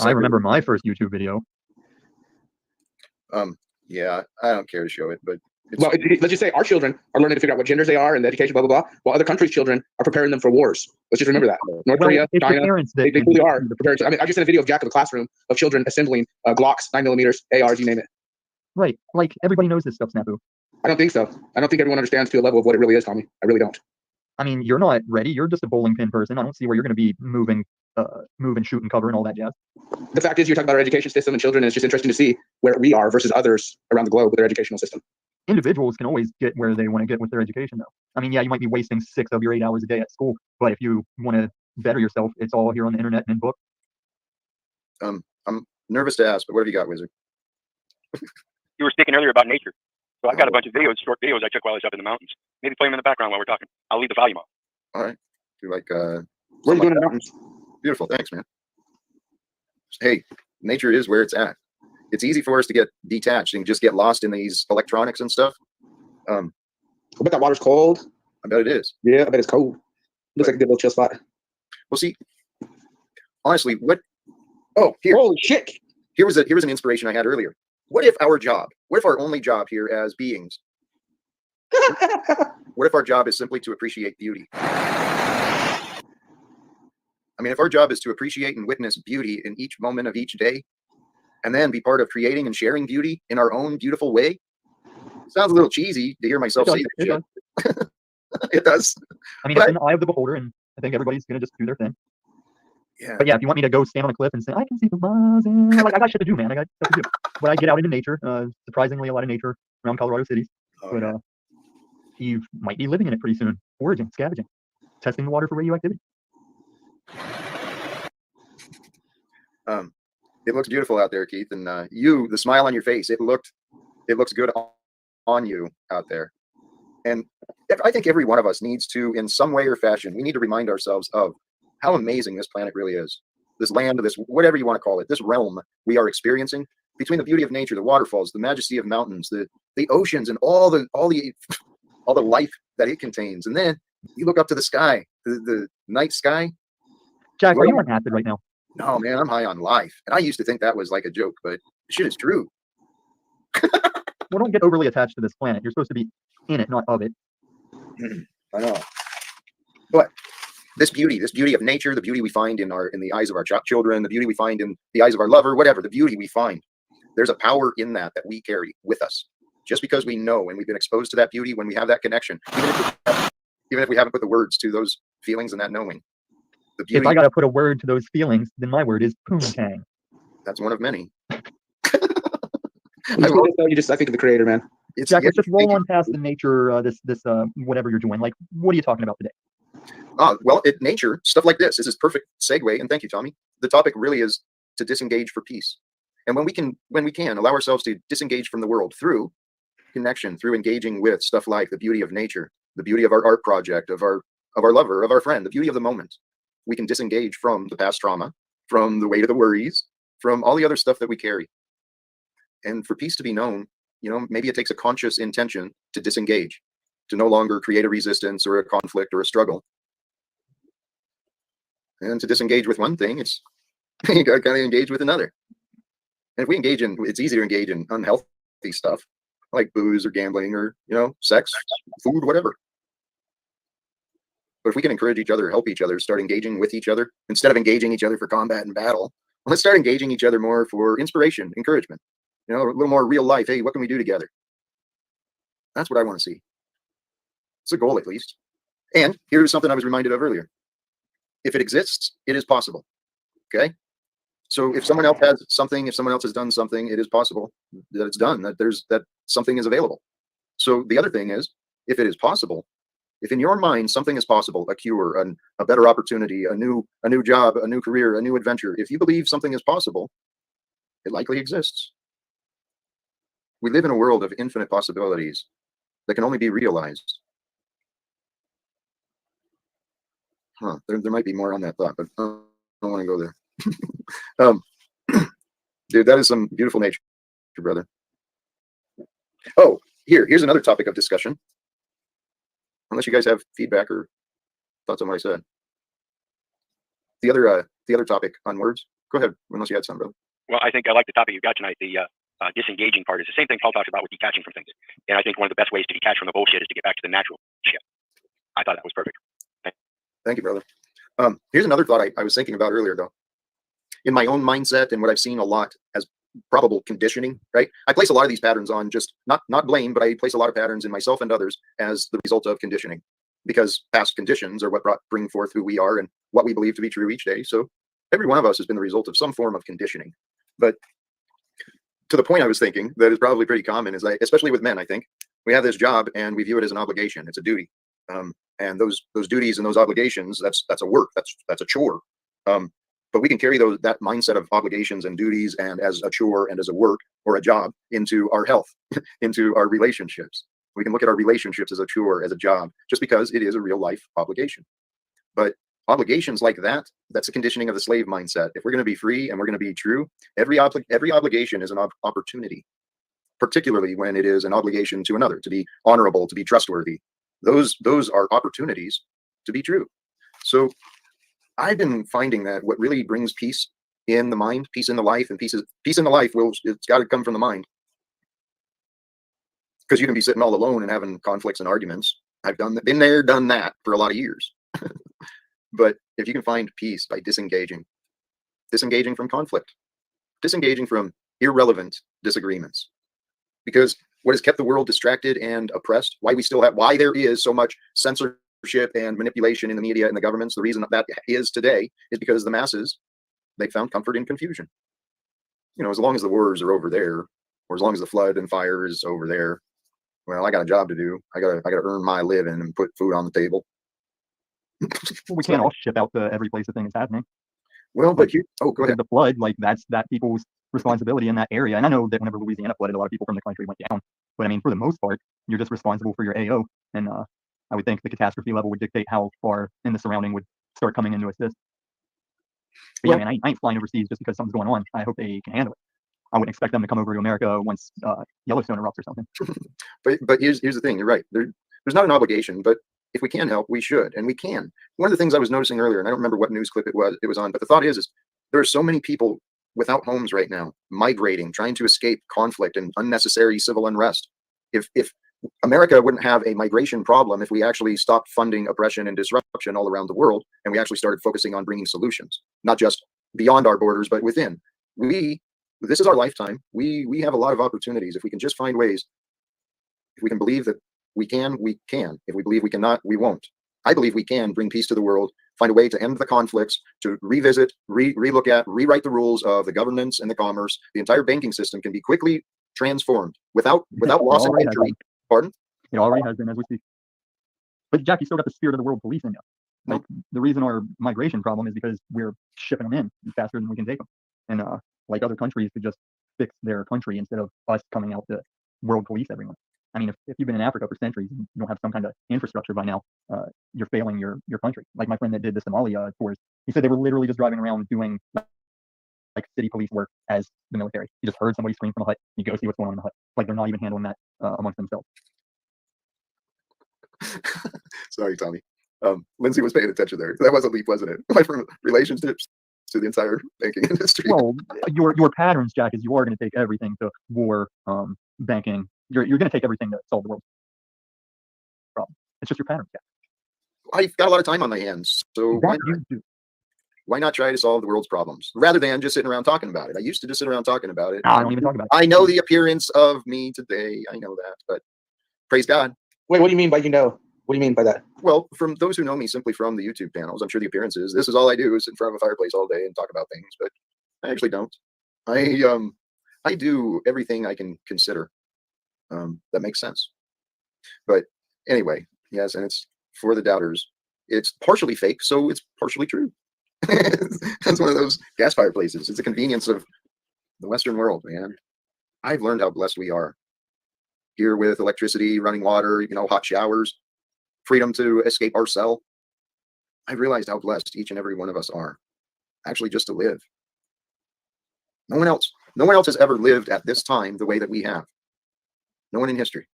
I remember my first YouTube video. Yeah, I don't care to show it, but well, let's just say our children are learning to figure out what genders they are and the education, blah, blah, blah, while other countries' children are preparing them for wars. Let's just remember that. North Korea, China, they truly are preparing. I mean, I just sent a video of Jack of the classroom of children assembling Glocks, 9mm, ARs, you name it. Right. Like, everybody knows this stuff, Snafu. I don't think so. I don't think everyone understands to a level of what it really is, Tommy. I really don't. I mean, you're not ready. You're just a bowling pin person. I don't see where you're going to be moving, shoot, and cover and all that jazz. The fact is, you're talking about our education system and children, and it's just interesting to see where we are versus others around the globe with their educational system. Individuals can always get where they want to get with their education, though. I mean, yeah, you might be wasting 6 of your 8 hours a day at school, but if you want to better yourself, it's all here on the internet and in books. I'm nervous to ask, but what have you got, Wizard? You were speaking earlier about nature. So I've got a bunch of videos, short videos I took while I was up in the mountains. Maybe play them in the background while we're talking. I'll leave the volume on. All right. Do like What are you doing in the mountains? Beautiful, thanks, man. Hey, nature is where it's at. It's easy for us to get detached and just get lost in these electronics and stuff. I bet that water's cold. I bet it is. Yeah, I bet it's cold. Looks like a good little chill spot. Well, see, honestly, what? Oh, here. Holy shit! Here was an inspiration I had earlier. What if our only job here as beings? What if our job is simply to appreciate beauty? I mean, if our job is to appreciate and witness beauty in each moment of each day, and then be part of creating and sharing beauty in our own beautiful way. It sounds a little cheesy to hear myself say that shit. It does. I mean, it's in the eye of the beholder, and I think everybody's going to just do their thing. Yeah. But yeah, if you want me to go stand on a cliff and say, I can see the buzz, and like, I got shit to do, man. I got stuff to do. But I get out into nature, surprisingly a lot of nature around Colorado cities. But you might be living in it pretty soon. Foraging, scavenging, testing the water for radioactivity. It looks beautiful out there, Keith, and the smile on your face, it looks good on you out there. And I think every one of us needs to, in some way or fashion, we need to remind ourselves of how amazing this planet really is. This land, this whatever you want to call it, this realm we are experiencing, between the beauty of nature, the waterfalls, the majesty of mountains, the oceans, and all the life that it contains. And then you look up to the sky, the night sky. Jack, are you on acid right now? No, man, I'm high on life. And I used to think that was like a joke, but shit is true. Well, don't get overly attached to this planet. You're supposed to be in it, not of it. I know. But this beauty of nature, the beauty we find in the eyes of our children, the beauty we find in the eyes of our lover, whatever, the beauty we find, there's a power in that we carry with us. Just because we know and we've been exposed to that beauty, when we have that connection, even if we haven't put the words to those feelings and that knowing, the beauty. If I got to put a word to those feelings, then my word is poontang. That's one of many. I think of the creator, man. Jack, let's just roll on past the nature, this whatever you're doing. Like, what are you talking about today? Well, nature, stuff like this is perfect segue. And thank you, Tommy. The topic really is to disengage for peace. And when we can allow ourselves to disengage from the world through connection, through engaging with stuff like the beauty of nature, the beauty of our art project, of our lover, of our friend, the beauty of the moment, we can disengage from the past trauma, from the weight of the worries, from all the other stuff that we carry. And for peace to be known, maybe it takes a conscious intention to disengage, to no longer create a resistance or a conflict or a struggle. And to disengage with one thing, it's you got to kind of engage with another. And if we engage it's easy to engage in unhealthy stuff like booze or gambling or, sex, food, whatever. But if we can encourage each other, help each other, start engaging with each other, instead of engaging each other for combat and battle, let's start engaging each other more for inspiration, encouragement, a little more real life. Hey, what can we do together? That's what I want to see. It's a goal, at least. And here's something I was reminded of earlier. If it exists, it is possible. Okay. So if someone else has something, if someone else has done something, it is possible that it's done, that something is available. So the other thing is, if it is possible, if in your mind something is possible, a cure, a better opportunity, a new job, a new career, a new adventure, if you believe something is possible, it likely exists. We live in a world of infinite possibilities that can only be realized. There might be more on that thought, but I don't want to go there. Dude, that is some beautiful nature, brother. Oh, here's another topic of discussion. Unless you guys have feedback or thoughts on what I said. The other topic on words. Go ahead, unless you had some, brother. Well, I think I like the topic you got tonight. The disengaging part is the same thing Paul talks about with detaching from things. And I think one of the best ways to detach from the bullshit is to get back to the natural shit. I thought that was perfect. Thank you, brother. Here's another thought I was thinking about earlier, though. In my own mindset and what I've seen a lot as probable conditioning, right? I place a lot of these patterns on just not blame, but I place a lot of patterns in myself and others as the result of conditioning, because past conditions are what bring forth who we are and what we believe to be true each day. So every one of us has been the result of some form of conditioning. But to the point I was thinking that is probably pretty common is, especially with men, I think we have this job and we view it as an obligation. It's a duty. And those duties and those obligations, that's a work, that's a chore. But we can carry that mindset of obligations and duties and as a chore and as a work or a job into our health, into our relationships. We can look at our relationships as a chore, as a job, just because it is a real life obligation. But obligations like that, that's a conditioning of the slave mindset. If we're going to be free and we're going to be true, every obligation is an opportunity, particularly when it is an obligation to another, to be honorable, to be trustworthy. Those are opportunities to be true. So I've been finding that what really brings peace in the mind, peace in the life, and peace in the life, it's got to come from the mind. Because you can be sitting all alone and having conflicts and arguments. I've been there, done that for a lot of years. But if you can find peace by disengaging from conflict, disengaging from irrelevant disagreements, because what has kept the world distracted and oppressed, why there is so much censorship and manipulation in the media and the governments, the reason that is today is because the masses, they found comfort in confusion. As long as the wars are over there, or as long as the flood and fire is over there, well, I got a job to do. I gotta earn my living and put food on the table. Well, we can't all ship out to every place the thing is happening. Well, but go ahead. The flood, that's that people's responsibility in that area. And I know that whenever Louisiana flooded, a lot of people from the country went down. But I mean, for the most part, you're just responsible for your AO. And I would think the catastrophe level would dictate how far in the surrounding would start coming in to assist. But yeah, man, I ain't flying overseas just because something's going on. I hope they can handle it. I wouldn't expect them to come over to America once Yellowstone erupts or something. But here's the thing. You're right. There's not an obligation, but if we can help, we should, and we can. One of the things I was noticing earlier, and I don't remember what news clip it was on, but the thought is There are so many people without homes right now, migrating, trying to escape conflict and unnecessary civil unrest. If America wouldn't have a migration problem if we actually stopped funding oppression and disruption all around the world, and we actually started focusing on bringing solutions, not just beyond our borders, but within. This is our lifetime. We have a lot of opportunities. If we can just find ways, if we can believe that we can, we can. If we believe we cannot, we won't. I believe we can bring peace to the world, find a way to end the conflicts, to revisit, relook at, rewrite the rules of the governance and the commerce. The entire banking system can be quickly transformed without loss and injury. Pardon? It already has been as we speak. But Jack, you still got the spirit of the world police in you. Like the reason our migration problem is because we're shipping them in faster than we can take them. And like other countries could just fix their country instead of us coming out to world police everyone. I mean, if you've been in Africa for centuries and you don't have some kind of infrastructure by now, you're failing your country. Like my friend that did the Somalia tours, he said they were literally just driving around doing like city police work as the military. You just heard somebody scream from a hut, you go see what's going on in the hut. Like they're not even handling that amongst themselves. Sorry, Tommy. Lindsay was paying attention there. That was a leap, wasn't it? Like from relationships to the entire banking industry. Well, your patterns, Jack, is you are going to take everything to war, banking. You're going to take everything to solve the world's problem. It's just your patterns, Jack. I've got a lot of time on my hands, so why not try to solve the world's problems rather than just sitting around talking about it? I used to just sit around talking about it. I don't even talk about it. I know the appearance of me today. I know that, but praise God. Wait, what do you mean by What do you mean by that? Well, from those who know me simply from the YouTube panels, I'm sure the appearances, this is all I do is sit in front of a fireplace all day and talk about things, but I actually don't. I do everything I can consider that makes sense. But anyway, yes, and it's for the doubters. It's partially fake, so it's partially true. That's one of those gas fireplaces. It's the convenience of the Western world, man. I've learned how blessed we are here with electricity, running water, hot showers, freedom to escape our cell. I've realized how blessed each and every one of us are, actually, just to live. No one else has ever lived at this time the way that we have. No one in history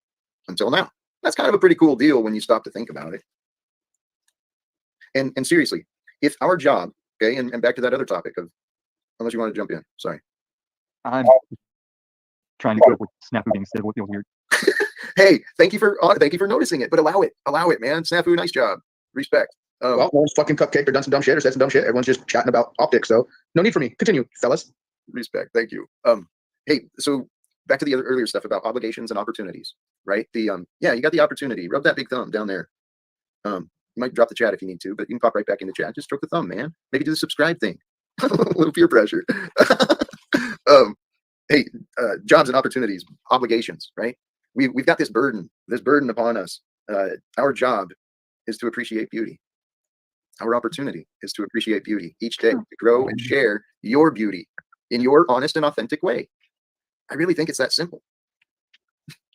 until now. That's kind of a pretty cool deal when you stop to think about it. And seriously, if our job, okay, and back to that other topic of, unless you want to jump in, sorry. I'm trying to go with snafu being said, what feels weird. Hey, thank you for noticing it, but allow it, man. Snafu, nice job, respect. Well, no one's fucking cupcaked or done some dumb shit or said some dumb shit. Everyone's just chatting about optics, so no need for me. Continue, fellas. Respect, thank you. Hey, so back to the earlier stuff about obligations and opportunities, right? Yeah, you got the opportunity. Rub that big thumb down there. You might drop the chat if you need to, but you can pop right back in the chat. Just stroke the thumb, man. Maybe do the subscribe thing. A little peer pressure. Hey, jobs and opportunities, obligations, right? We've got this burden upon us. Our job is to appreciate beauty. Our opportunity is to appreciate beauty each day, to grow and share your beauty in your honest and authentic way. I really think it's that simple.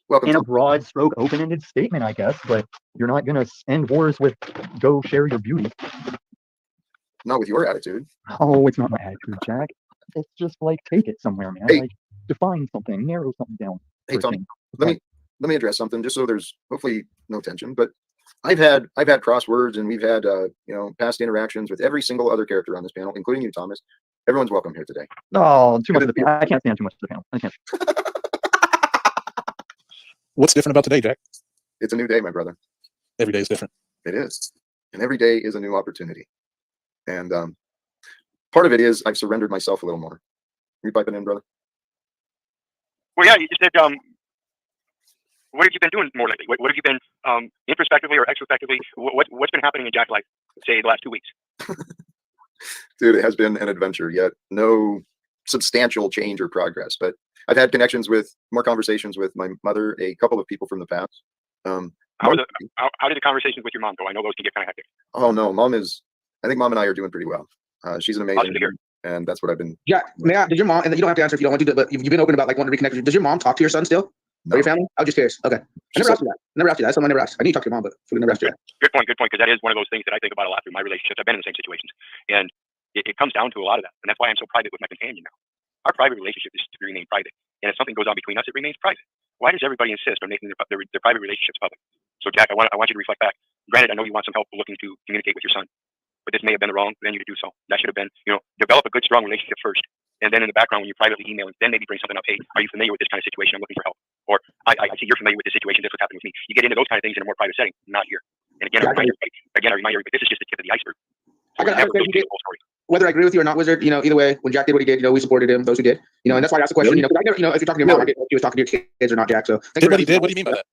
Welcome In to a broad stroke, open-ended statement, I guess, but you're not going to end wars with go share your beauty. not with your attitude. Oh, it's not my attitude, Jack. It's just like take it somewhere, man. Hey. Like define something, narrow something down. Hey, for a Tony, thing. let me address something just so there's hopefully no tension. But I've had crosswords and we've had past interactions with every single other character on this panel, including you, Thomas. Everyone's welcome here today. Oh, too much of the panel. I can't stand too much of the panel. I can't. What's different about today, Jack? It's a new day, my brother. Every day is different. It is, and every day is a new opportunity. And part of it is I've surrendered myself a little more. You piping in, brother? Well, yeah, you said, what have you been doing more lately? What have you been introspectively or extrospectively? What's been happening in Jack's life, say, the last 2 weeks? Dude, it has been an adventure, yet no substantial change or progress. But I've had more conversations with my mother, a couple of people from the past. How did the conversations with your mom go? I know those can get kind of hectic. Oh no, I think mom and I are doing pretty well. She's an amazing leader, and that's what I've been. Yeah, did your mom, and you don't have to answer if you don't want to, but you've been open about like wanting to reconnect. Does your mom talk to your son still? No. Or your family? I was just curious. Okay. I never asked you that. That's something I never asked. I need to talk to your mom, but I never asked you that. Good point, because that is one of those things that I think about a lot through my relationships. I've been in the same situations, and it comes down to a lot of that, and that's why I'm so private with my companion now. Our private relationship is to remain private, and if something goes on between us, it remains private. Why does everybody insist on making their private relationships public? So, Jack, I want you to reflect back. Granted, I know you want some help looking to communicate with your son. but this may have been the wrong venue to do so. That should have been, develop a good, strong relationship first. And then in the background, when you're privately emailing, then maybe bring something up. Hey, are you familiar with this kind of situation? I'm looking for help. Or I see you're familiar with this situation. This is what's happening with me. You get into those kind of things in a more private setting, not here. And again, I remind everybody, this is just the tip of the iceberg. So never go through the whole story. Whether I agree with you or not, Wizard, either way, when Jack did what he did, we supported him. Those who did, and that's why I asked the question. Really? I never, if you're talking to your mom, I didn't know if you was talking to your kids or not, Jack. So did what he did. What do you mean by that?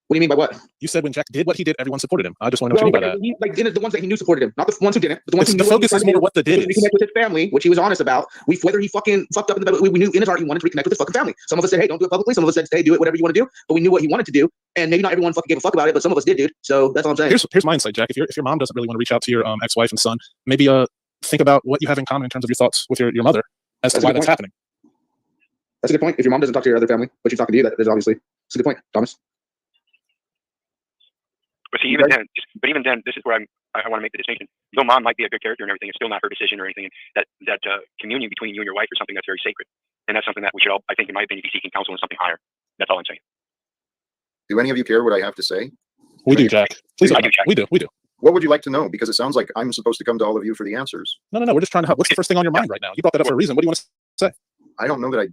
What do you mean by what? You said when Jack did what he did, everyone supported him. I just want to know what you mean by that. Like the ones that he knew supported him, not the ones who didn't. But the ones who the focus is more what the did is. Reconnect with his family, which he was honest about. Whether he fucking fucked up in the we knew in his heart he wanted to reconnect with his fucking family. Some of us said, hey, don't do it publicly. Some of us said, hey, do it whatever you want to do. But we knew what he wanted to do, and maybe not everyone fucking gave a fuck about it, but some of us did, dude. So that's all I'm saying. Here's my insight, Jack. If your mom doesn't really want to reach out to your ex-wife and son, maybe think about what you have in common in terms of your thoughts with your mother as to why that's happening. That's a good point. If your mom doesn't talk to your other family, but she's talking to you, that is obviously it's a good point, Thomas. But see, even then, this is where I want to make the distinction. Though mom might be a good character and everything, it's still not her decision or anything. That communion between you and your wife is something that's very sacred, and that's something that we should all, I think, in my opinion, be seeking counsel in something higher. That's all I'm saying. Do any of you care what I have to say? We do, Jack. Please, I do, Jack. We do. What would you like to know? Because it sounds like I'm supposed to come to all of you for the answers. No. We're just trying to help. What's the first thing on your mind right now? You brought that up for a reason. What do you want to say? I don't know that I.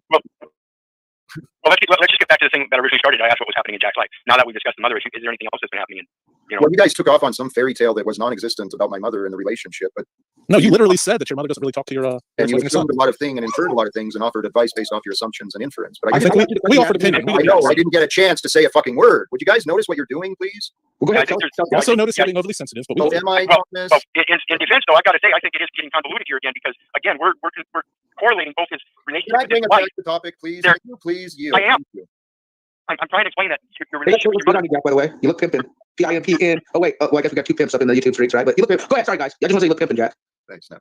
Well, let's just get back to the thing that originally started. I asked what was happening in Jack's life. Now that we've discussed the mother issue, is there anything else that's been happening? Well, you guys took off on some fairy tale that was non-existent about my mother and the relationship, but no, you literally said that your mother doesn't really talk to your and you assumed a lot of things and inferred a lot of things and offered advice based off your assumptions and inference. But I think we offered opinion. I know I didn't get a chance to say a fucking word. Would you guys notice what you're doing, please? Well, go ahead. Also notice you're being overly sensitive. But am I? In defense, though, I got to say I think it is getting convoluted here again because again we're correlating both his relationship. Can I bring us back to the topic, please? Please, you. I am. I'm trying to explain that your relationship with your mother. By the way, you look pimping. P-I-M-P-N. Oh wait, I guess we got two pimps up in the YouTube streets, right? But you look pimping. Go ahead, sorry guys. I just want to say you look pimping, Jack. Thanks, NAFU.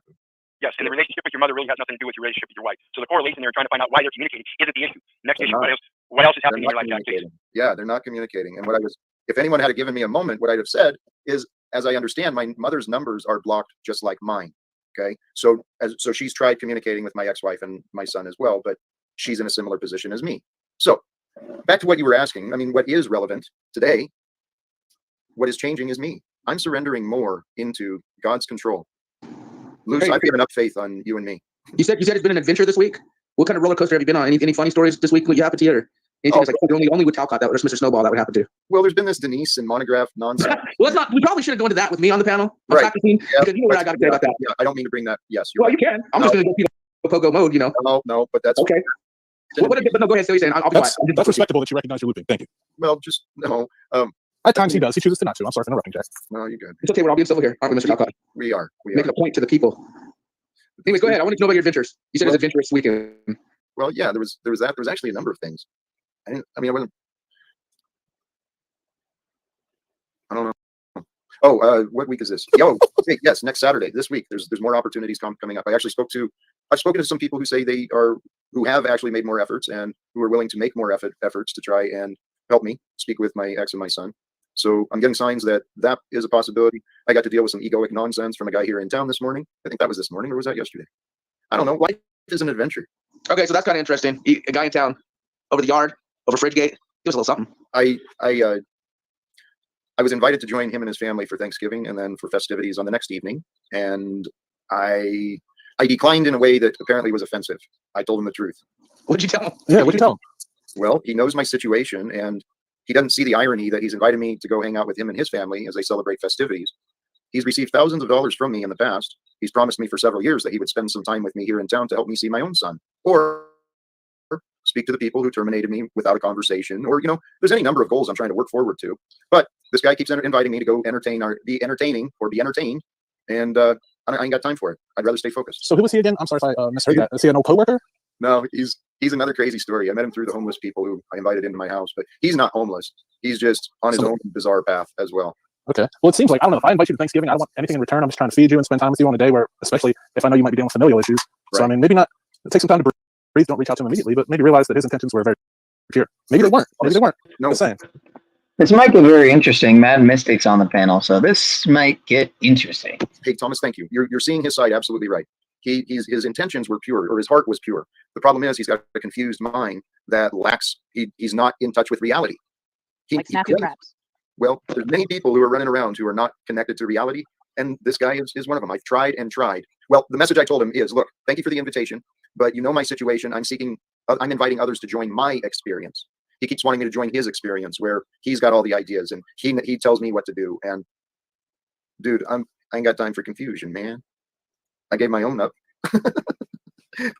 Yes, and the relationship with your mother really has nothing to do with your relationship with your wife. So the correlation there, trying to find out why they're communicating, isn't the issue. Next issue, what else is happening in your life, Jack? Yeah, they're not communicating. And if anyone had given me a moment, what I'd have said is, as I understand, my mother's numbers are blocked just like mine. Okay, so she's tried communicating with my ex-wife and my son as well, but she's in a similar position as me. So back to what you were asking. I mean, what is relevant today? What is changing is me. I'm surrendering more into God's control. Luce, I've given up faith on you and me. You said it's been an adventure this week. What kind of roller coaster have you been on? Any funny stories this week? What you happened to you? Or anything that's like only with Talcott that was Mr. Snowball that would happen to? Well, there's been this Denise and Monograph nonsense. Well, it's not. We probably should have gone to that with me on the panel. Right. Because you know what I got to say about that. Yeah, I don't mean to bring that. Yes. Well, you can. I'm just going to go Pogo mode. No, but that's okay. But no, go ahead. Say what you're saying. I'll be that's respectable that you recognize your looping. Thank you. Well, just no. At times he does. He chooses to not to. I'm sorry for interrupting, Jack. No, you're good. It's okay. We're all being civil here, aren't we, Mr. Talcott? We are. Making a point to the people. Anyways, go ahead. I wanted to know about your adventures. You said it was adventurous weekend. Well, yeah, there was that. There was actually a number of things. I don't know. Oh, what week is this? Hey, yes, next Saturday. This week, there's more opportunities coming up. I've spoken to some people who say who have actually made more efforts and who are willing to make more efforts to try and help me speak with my ex and my son. So I'm getting signs that is a possibility. I got to deal with some egoic nonsense from a guy here in town this morning. I think that was this morning, or was that yesterday? I don't know. Life is an adventure. Okay, so that's kind of interesting. A guy in town, over the yard, over Fridgegate. Give us a little something. I was invited to join him and his family for Thanksgiving and then for festivities on the next evening, and I declined in a way that apparently was offensive. I told him the truth. What did you tell him? Yeah, what did you tell him? Well, he knows my situation, and he doesn't see the irony that he's invited me to go hang out with him and his family as they celebrate festivities. He's received thousands of dollars from me in the past. He's promised me for several years that he would spend some time with me here in town to help me see my own son, or speak to the people who terminated me without a conversation, or there's any number of goals I'm trying to work forward to. But this guy keeps inviting me to go entertain or be entertained, and I ain't got time for it. I'd rather stay focused. So who was he again? I'm sorry if I misheard that. Is he an old coworker? No, he's another crazy story. I met him through the homeless people who I invited into my house, but he's not homeless. He's just on his own bizarre path as well. Okay. Well, it seems like, I don't know, if I invite you to Thanksgiving, I don't want anything in return. I'm just trying to feed you and spend time with you on a day where, especially if I know you might be dealing with familial issues. Right. So, I mean, maybe not take some time to breathe. Don't reach out to him immediately, but maybe realize that his intentions were very pure. Maybe they weren't. Maybe they weren't. No. Just saying. This might get very interesting. Mad Mystics on the panel, so this might get interesting. Hey, Thomas, thank you. You're seeing his side absolutely right. His intentions were pure, or his heart was pure. The problem is he's got a confused mind that lacks. He's not in touch with reality. Like snapping traps. Well, there's many people who are running around who are not connected to reality, And this guy is one of them. I've tried and tried. Well, the message I told him is, look, thank you for the invitation, but you know my situation. I'm inviting others to join my experience. He keeps wanting me to join his experience where he's got all the ideas and he tells me what to do. And dude, I ain't got time for confusion, man. I gave my own up. That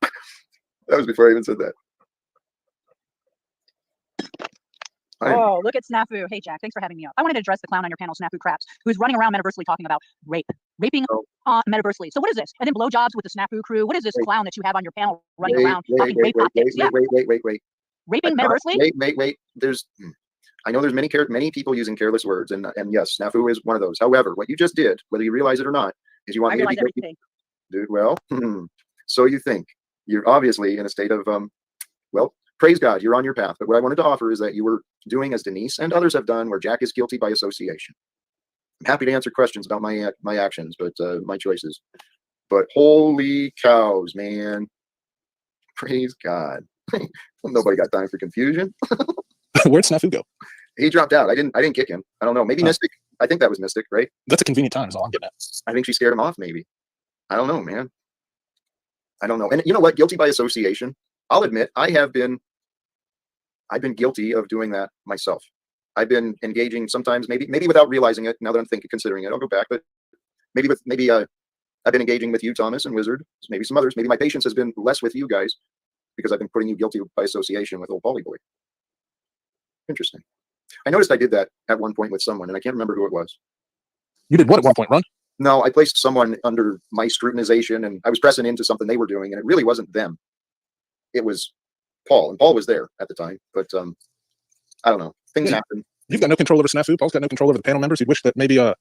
was before I even said that. Oh, look at Snafu. Hey, Jack, thanks for having me up. I wanted to address the clown on your panel, Snafu Craps, who's running around metaversely talking about raping metaversely. So what is this? And then blowjobs with the Snafu crew. What is this clown that you have on your panel running around talking rape optics? Yeah. Wait. Raping metaversely? Wait. I know there's many people using careless words, and yes, Snafu is one of those. However, what you just did, whether you realize it or not, is you want me to be guilty. Dude, well, so you think. You're obviously in a state of, well, praise God, you're on your path. But what I wanted to offer is that you were doing as Denise and others have done, where Jack is guilty by association. I'm happy to answer questions about my actions, but my choices. But holy cows, man. Praise God. Nobody got time for confusion. Where'd Snafu go? He dropped out. I didn't kick him. I don't know. Maybe Mystic. I think that was Mystic, right? That's a convenient time is all I'm getting at. I think she scared him off, maybe. I don't know, man. I don't know. And you know what? Guilty by association. I'll admit I've been guilty of doing that myself. I've been engaging sometimes, maybe without realizing it. Now that I'm considering it, I'll go back. But maybe I've been engaging with you, Thomas and Wizard. Maybe some others. Maybe my patience has been less with you guys because I've been putting you guilty by association with old Polyboy. Interesting. I noticed I did that at one point with someone, and I can't remember who it was. You did what at one point, Ron? No, I placed someone under my scrutinization, and I was pressing into something they were doing, and it really wasn't them. It was Paul, and Paul was there at the time. But I don't know. Things happen. You've got no control over Snafu. Paul's got no control over the panel members. You'd wish that maybe the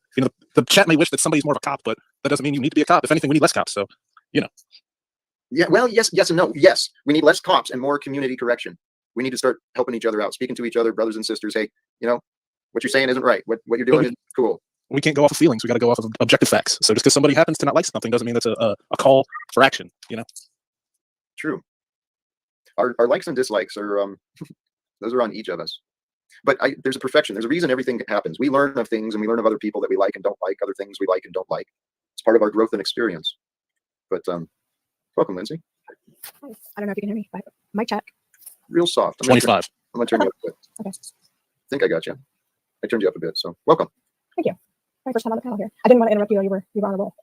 chat may wish that somebody's more of a cop, but that doesn't mean you need to be a cop. If anything, we need less cops. So, Yeah, well, yes and no. Yes, we need less cops and more community correction. We need to start helping each other out, speaking to each other, brothers and sisters. Hey, what you're saying isn't right. What you're doing isn't cool. We can't go off of feelings. We got to go off of objective facts. So just because somebody happens to not like something doesn't mean that's a call for action. True. Our likes and dislikes are those are on each of us. But there's a perfection. There's a reason everything happens. We learn of things, and we learn of other people that we like and don't like, other things we like and don't like. It's part of our growth and experience. But welcome, Lindsay. Hi. I don't know if you can hear me, but mic check. Real soft. 25. I'm gonna turn you up a bit. Okay. I think I got you. I turned you up a bit, so welcome. Thank you. My first time on the panel here. I didn't want to interrupt you. You were on a roll.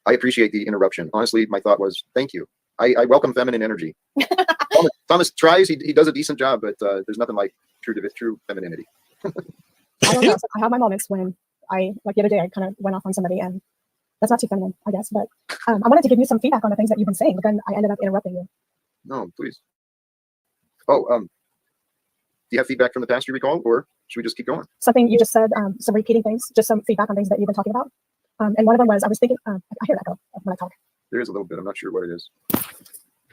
I appreciate the interruption. Honestly, my thought was thank you. I welcome feminine energy. Thomas tries. He does a decent job, but there's nothing like true femininity. I don't know. I have my moments when like the other day, I kind of went off on somebody, and that's not too feminine, I guess. But I wanted to give you some feedback on the things that you've been saying, but then I ended up interrupting you. No, please. Oh, do you have feedback from the past you recall, or should we just keep going? Something you just said, some repeating things, just some feedback on things that you've been talking about. And one of them was, I was thinking, I hear that echo when I talk. There is a little bit. I'm not sure what it is.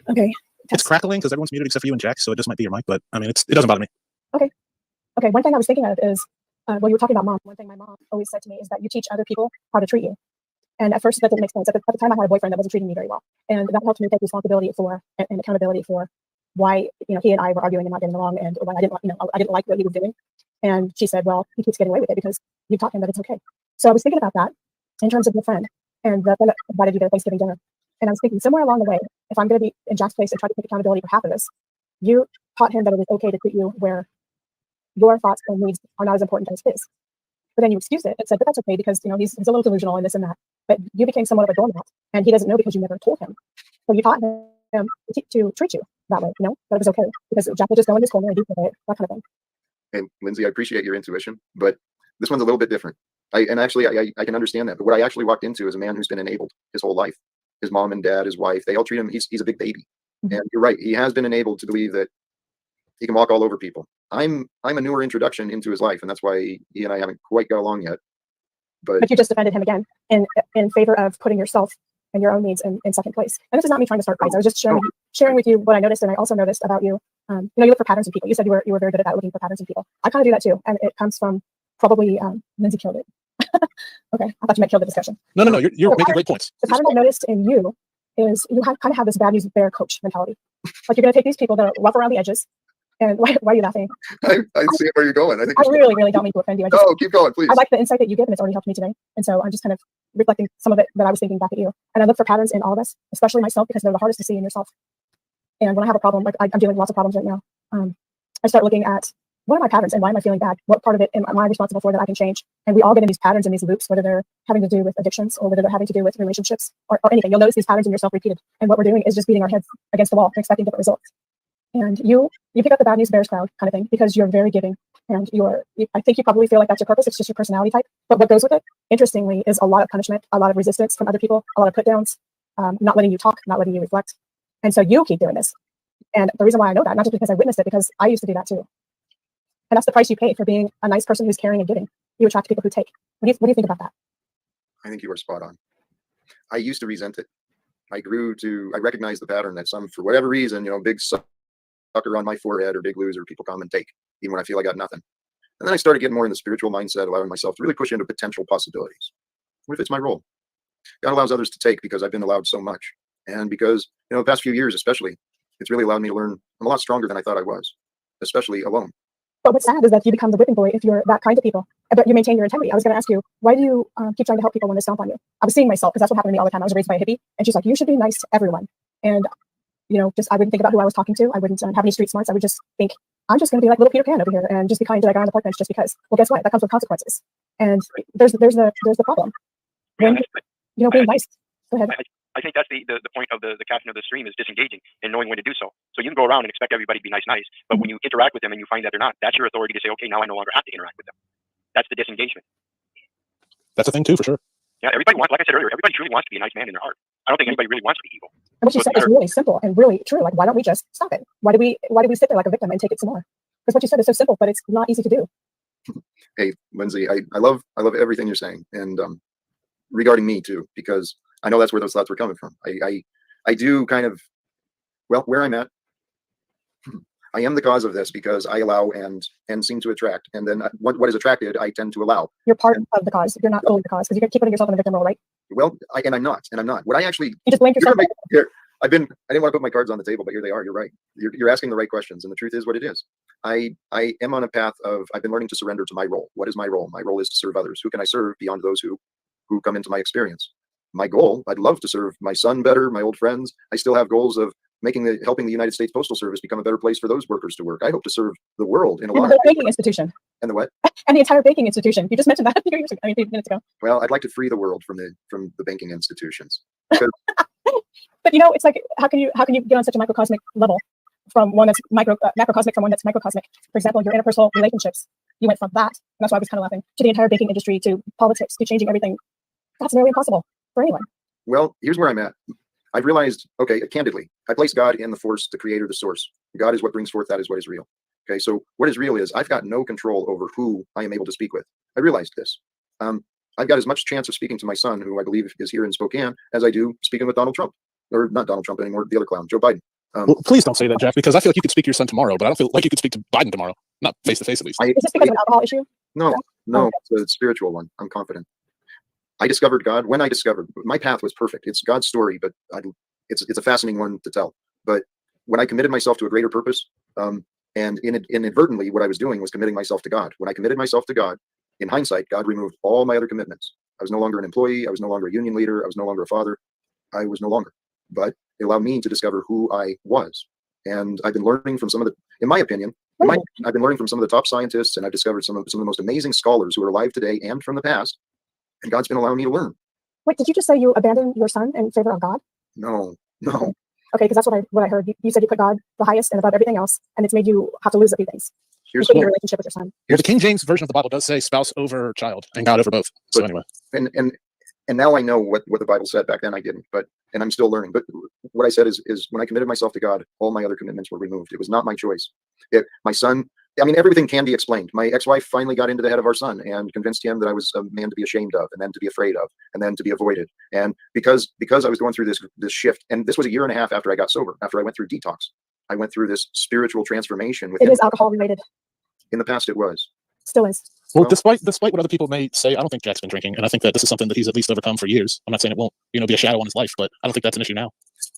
Okay. It's crackling because everyone's muted except for you and Jack, so it just might be your mic, but I mean, it doesn't bother me. Okay. One thing I was thinking of is, when you were talking about mom, one thing my mom always said to me is that you teach other people how to treat you. And at first that didn't make sense. At the time I had a boyfriend that wasn't treating me very well. And that helped me take responsibility for and accountability for why, he and I were arguing and not getting along, and why I didn't like what he was doing. And she said, well, he keeps getting away with it because you taught him that it's okay. So I was thinking about that in terms of your friend and the friend that invited you to Thanksgiving dinner. And I was thinking somewhere along the way, if I'm going to be in Jack's place and try to take accountability for half of this, you taught him that it is okay to treat you where your thoughts and needs are not as important as his. But then you excused it and said, but that's okay because, he's a little delusional and this and that. But you became somewhat of a doormat, and he doesn't know because you never told him. So you taught him to treat you that way, that it was okay because Jack would just go in his corner and do it, that kind of thing. And Lindsay, I appreciate your intuition, but this one's a little bit different. I can understand that. But what I actually walked into is a man who's been enabled his whole life. His mom and dad, his wife, they all treat him. He's a big baby. Mm-hmm. And you're right. He has been enabled to believe that he can walk all over people. I'm a newer introduction into his life, and that's why he and I haven't quite got along yet. But you just defended him again in favor of putting yourself and your own needs in second place. And this is not me trying to start fights. I was just sharing with you what I noticed, and I also noticed about you. You look for patterns in people. You said you were very good at that, looking for patterns in people. I kind of do that too, and it comes from probably Lindsay killed it. Okay, I thought you might kill the discussion. No, you're making great points. The pattern I noticed in you is you kind of have this bad news bear coach mentality. Like you're going to take these people that are rough around the edges, And why are you laughing? I see where you're going. I think I really don't mean to offend you. no, keep going, please. I like the insight that you give, and it's already helped me today. And so I'm just kind of reflecting some of it that I was thinking back at you. And I look for patterns in all of us, especially myself, because they're the hardest to see in yourself. And when I have a problem, like I'm dealing with lots of problems right now, I start looking at what are my patterns and why am I feeling bad? What part of it am I responsible for that I can change? And we all get in these patterns and these loops, whether they're having to do with addictions or whether they're having to do with relationships or anything. You'll notice these patterns in yourself repeated. And what we're doing is just beating our heads against the wall and expecting different results. And you pick up the bad news bears crowd kind of thing because you're very giving and I think you probably feel like that's your purpose. It's just your personality type. But what goes with it, interestingly, is a lot of punishment, a lot of resistance from other people, a lot of put downs, not letting you talk, not letting you reflect. And so you keep doing this. And the reason why I know that, not just because I witnessed it, because I used to do that too. And that's the price you pay for being a nice person who's caring and giving. You attract people who take. What do you think about that? I think you are spot on. I used to resent it. I recognized the pattern that for whatever reason, big sucker on my forehead or big loser, people come and take, even when I feel I got nothing. And then I started getting more in the spiritual mindset, allowing myself to really push into potential possibilities. What if it's my role? God allows others to take because I've been allowed so much. And because, the past few years, especially, it's really allowed me to learn I'm a lot stronger than I thought I was, especially alone. But what's sad is that you become the whipping boy if you're that kind to people, but you maintain your integrity. I was going to ask you, why do you keep trying to help people when they stomp on you? I was seeing myself because that's what happened to me all the time. I was raised by a hippie, and she's like, you should be nice to everyone. And, I wouldn't think about who I was talking to. I wouldn't have any street smarts. I would just think, I'm just going to be like little Peter Pan over here and just be kind to that guy on the park bench just because. Well, guess what? That comes with consequences. And there's the problem. When, being nice. Go ahead. I think that's the point of the caption of the stream is disengaging and knowing when to do so. So you can go around and expect everybody to be nice, but when you interact with them and you find that they're not, that's your authority to say, okay, now I no longer have to interact with them. That's the disengagement. That's a thing too, for sure. Yeah, everybody wants, like I said earlier, everybody truly wants to be a nice man in their heart. I don't think anybody really wants to be evil. And what you said is really simple and really true. Like, why don't we just stop it? Why do we sit there like a victim and take it some more? Because what you said is so simple, but it's not easy to do. Hey, Lindsay, I love everything you're saying, and regarding me too, because I know that's where those thoughts were coming from. I do kind of, where I'm at, I am the cause of this because I allow and seem to attract, and then what is attracted, I tend to allow. You're part of the cause. You're not fully the cause because you keep putting yourself in the victim role, right? Well, I'm not. What I actually you just blamed yourself. Here, I didn't want to put my cards on the table, but here they are. You're right. You're asking the right questions, and the truth is what it is. I am on a path of I've been learning to surrender to my role. What is my role? My role is to serve others. Who can I serve beyond those who come into my experience? My goal, I'd love to serve my son better, my old friends. I still have goals of helping the United States Postal Service become a better place for those workers to work. I hope to serve the world in a lot. The banking institution. And the what? And the entire banking institution. You just mentioned that a few minutes ago. Well, I'd like to free the world from the banking institutions. But it's like, how can you get on such a microcosmic level from one that's macrocosmic from one that's microcosmic? For example, your interpersonal relationships. You went from that, and that's why I was kind of laughing, to the entire banking industry, to politics, to changing everything. That's nearly impossible for anyone. Well, here's where I'm at. I've realized, okay, candidly, I place God in the force, the creator, the source. God is what brings forth, that is what is real. Okay, so what is real is I've got no control over who I am able to speak with. I realized this. I've got as much chance of speaking to my son, who I believe is here in Spokane, as I do speaking with Donald Trump. Or not Donald Trump anymore, the other clown, Joe Biden. Well, please don't say that, Jack, because I feel like you could speak to your son tomorrow, but I don't feel like you could speak to Biden tomorrow. Not face to face, at least. Is this because of an alcohol issue? No, it's a spiritual one. I'm confident. I discovered God when I discovered my path was perfect. It's God's story, but it's a fascinating one to tell. But when I committed myself to a greater purpose, and inadvertently, what I was doing was committing myself to God. When I committed myself to God, in hindsight, God removed all my other commitments. I was no longer an employee. I was no longer a union leader. I was no longer a father. I was no longer. But it allowed me to discover who I was. And I've been learning from in my opinion, I've been learning from some of the top scientists, and I've discovered some of the most amazing scholars who are alive today and from the past. And God's been allowing me to learn. Wait, did you just say you abandoned your son in favor of God? No. Okay, because that's what I heard. You said you put God the highest and above everything else, and it's made you have to lose a few things. Including your relationship with your son. The King James version of the Bible does say spouse over child and God over both. So anyway. And now I know what the Bible said. Back then I didn't, and I'm still learning. But what I said is when I committed myself to God, all my other commitments were removed. It was not my choice. My son, everything can be explained. My ex-wife finally got into the head of our son and convinced him that I was a man to be ashamed of, and then to be afraid of, and then to be avoided. And because I was going through this shift, and this was a year and a half after I got sober, after I went through detox, I went through this spiritual transformation. It is alcohol related. In the past, it was. Still is. Well, despite what other people may say, I don't think Jack's been drinking, and I think that this is something that he's at least overcome for years. I'm not saying it won't, be a shadow on his life, but I don't think that's an issue now.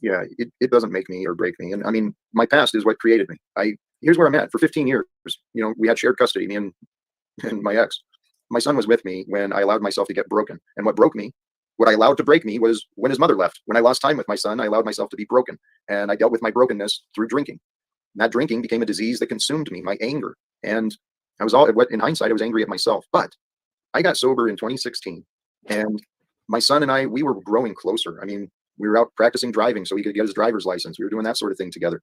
Yeah, it doesn't make me or break me. And I mean, my past is what created me. Here's where I'm at. For 15 years, we had shared custody, me and my ex. My son was with me when I allowed myself to get broken. And what I allowed to break me was when his mother left. When I lost time with my son, I allowed myself to be broken. And I dealt with my brokenness through drinking. And that drinking became a disease that consumed me, my anger. And in hindsight, I was angry at myself. But I got sober in 2016. And my son and we were growing closer. I mean, we were out practicing driving so he could get his driver's license. We were doing that sort of thing together.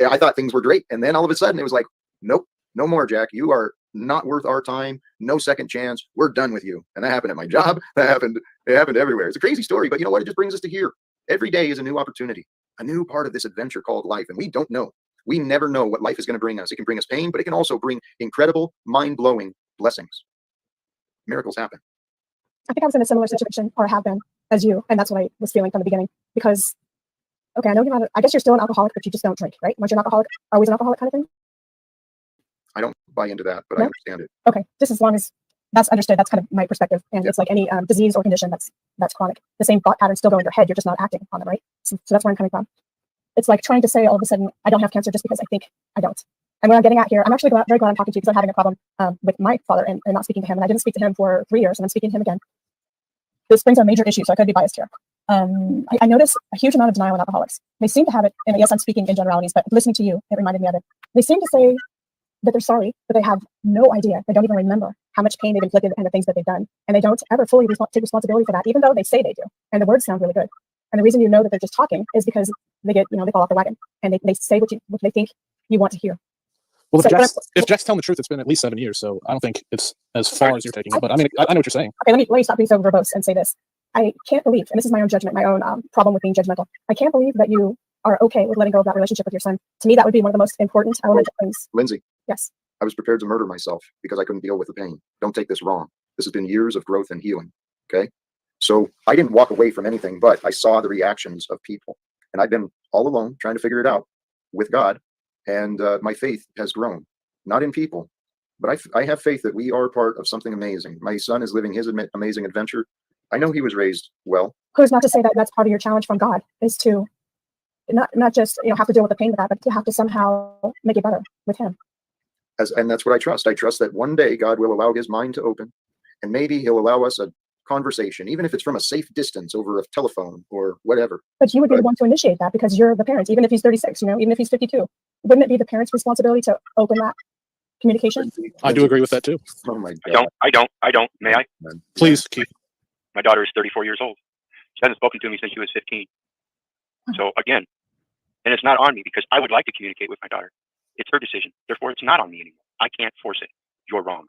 I thought things were great. And then all of a sudden it was like, nope, no more, Jack. You are not worth our time. No second chance. We're done with you. And that happened at my job. It happened everywhere. It's a crazy story, but you know what? It just brings us to here. Every day is a new opportunity, a new part of this adventure called life. And we don't know. We never know what life is going to bring us. It can bring us pain, but it can also bring incredible, mind-blowing blessings. Miracles happen. I think I was in a similar situation, or have been, as you, and that's what I was feeling from the beginning. Because, okay, I know you're not. I guess you're still an alcoholic, but you just don't drink, right? Once you're an alcoholic, always an alcoholic kind of thing. I don't buy into that, but no? I understand it. Okay, just as long as that's understood, that's kind of my perspective. And it's like any disease or condition that's chronic. The same thought patterns still go in your head. You're just not acting on them, right? So that's where I'm coming from. It's like trying to say all of a sudden I don't have cancer just because I think I don't. And what I'm getting at here, I'm actually very glad I'm talking to you because I'm having a problem with my father and not speaking to him. And I didn't speak to him for 3 years, and I'm speaking to him again. This brings a major issue, so I could be biased here. I notice a huge amount of denial in alcoholics. They seem to have it, and yes, I'm speaking in generalities, but listening to you, it reminded me of it. They seem to say that they're sorry, but they have no idea. They don't even remember how much pain they've inflicted and the things that they've done. And they don't ever fully take responsibility for that, even though they say they do. And the words sound really good. And the reason you know that they're just talking is because they get, they fall off the wagon and they say what they think you want to hear. Well, So, if Jack's telling the truth, it's been at least 7 years, so I don't think it's as far as you're taking it. But I mean, I know what you're saying. Okay, let me stop being so verbose and say this. I can't believe, and this is my own judgment, my own problem with being judgmental. I can't believe that you are okay with letting go of that relationship with your son. To me, that would be one of the most important elements of things. Lindsay. Yes. I was prepared to murder myself because I couldn't deal with the pain. Don't take this wrong. This has been years of growth and healing. Okay. So I didn't walk away from anything, but I saw the reactions of people. And I've been all alone trying to figure it out with God. And my faith has grown, not in people, but I have faith that we are part of something amazing. My son is living his amazing adventure. I know he was raised well. Who's not to say that that's part of your challenge from God is to not just have to deal with the pain of that, but to have to somehow make it better with him. And that's what I trust. I trust that one day God will allow his mind to open, and maybe he'll allow us a conversation, even if it's from a safe distance over a telephone or whatever. But you would be the one to initiate that because you're the parent, even if he's 36, even if he's 52. Wouldn't it be the parent's responsibility to open that communication? I do agree with that too. Oh my God. I don't. May I? Please, Keith. My daughter is 34 years old. She hasn't spoken to me since she was 15. So again, and it's not on me because I would like to communicate with my daughter. It's her decision. Therefore, it's not on me anymore. I can't force it. You're wrong.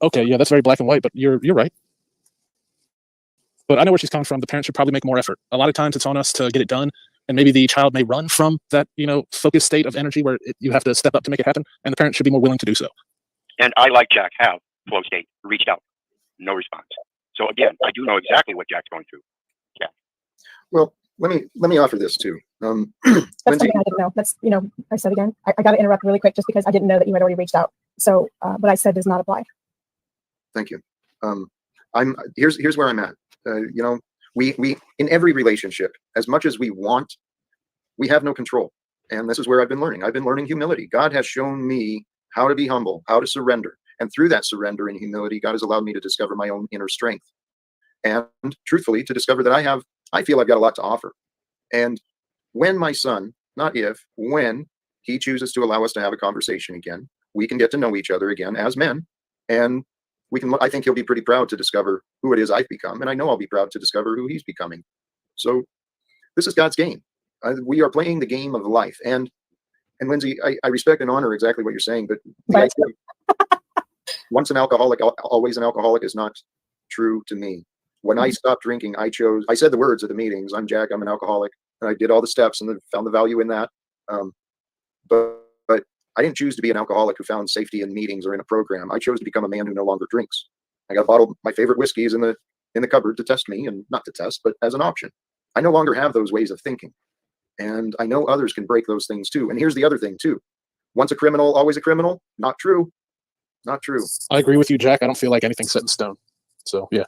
Okay, yeah, that's very black and white, but you're right. But I know where she's coming from. The parents should probably make more effort. A lot of times it's on us to get it done, and maybe the child may run from that, focused state of energy where you have to step up to make it happen, and the parent should be more willing to do so. And I, like Jack, have flow state, reached out, no response. So again, I do know exactly what Jack's going through. Yeah. Well, let me offer this too. That's something I didn't know. That's, I said again, I got to interrupt really quick just because I didn't know that you had already reached out. So what I said does not apply. Thank you. Here's where I'm at. We in every relationship, as much as we want, we have no control. And this is where I've been learning. I've been learning humility. God has shown me how to be humble, how to surrender. And through that surrender and humility, God has allowed me to discover my own inner strength. And truthfully, to discover that I feel I've got a lot to offer. And when my son, not if, when he chooses to allow us to have a conversation again, we can get to know each other again as men. And I think he'll be pretty proud to discover who it is I've become. And I know I'll be proud to discover who he's becoming. So this is God's game. We are playing the game of life. And Lindsay, I respect and honor exactly what you're saying, but the idea, once an alcoholic, always an alcoholic is not true to me. When I stopped drinking, I said the words at the meetings, I'm Jack, I'm an alcoholic. And I did all the steps and found the value in that. But I didn't choose to be an alcoholic who found safety in meetings or in a program. I chose to become a man who no longer drinks. I got a bottle of my favorite whiskeys in the cupboard to test me, and not to test, but as an option. I no longer have those ways of thinking. And I know others can break those things too. And here's the other thing too. Once a criminal, always a criminal. Not true. Not true. I agree with you, Jack. I don't feel like anything's set in stone. So yeah.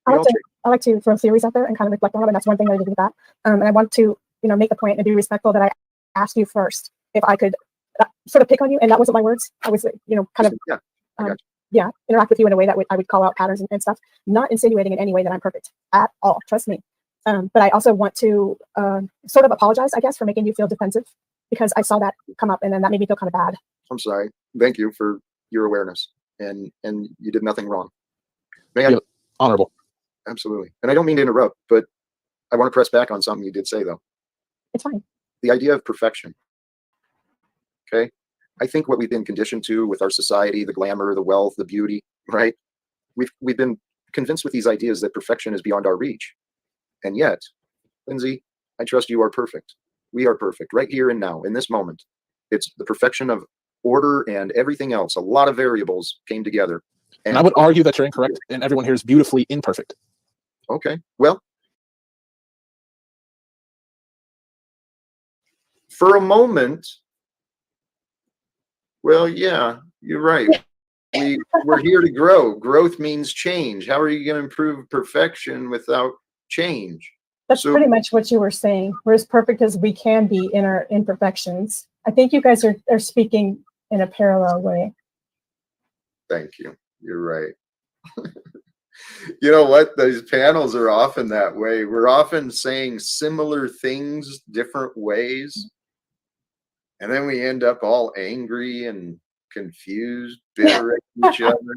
I like to throw theories out there and kind of reflect on them, and that's one thing that I did with that. And I want to, make the point and be respectful that I asked you first if I could sort of pick on you, and that wasn't my words. I was, kind of, interact with you in a way that I would call out patterns and stuff, not insinuating in any way that I'm perfect at all. Trust me. But I also want to sort of apologize, I guess, for making you feel defensive, because I saw that come up, and then that made me feel kind of bad. I'm sorry. Thank you for your awareness, and you did nothing wrong. Honorable. Absolutely. And I don't mean to interrupt, but I want to press back on something you did say, though. It's fine. The idea of perfection. Okay. I think what we've been conditioned to with our society, the glamour, the wealth, the beauty, right? We've been convinced with these ideas that perfection is beyond our reach. And yet, Lindsay, I trust you are perfect. We are perfect right here and now in this moment. It's the perfection of order and everything else. A lot of variables came together. And I would argue that you're incorrect, and everyone here is beautifully imperfect. Okay. Well, for a moment, well, yeah, you're right. We're here to grow. Growth means change. How are you going to improve perfection without change? That's pretty much what you were saying. We're as perfect as we can be in our imperfections. I think you guys are speaking in a parallel way. Thank you. You're right. You know what? Those panels are often that way. We're often saying similar things different ways. And then we end up all angry and confused, bitter at each other.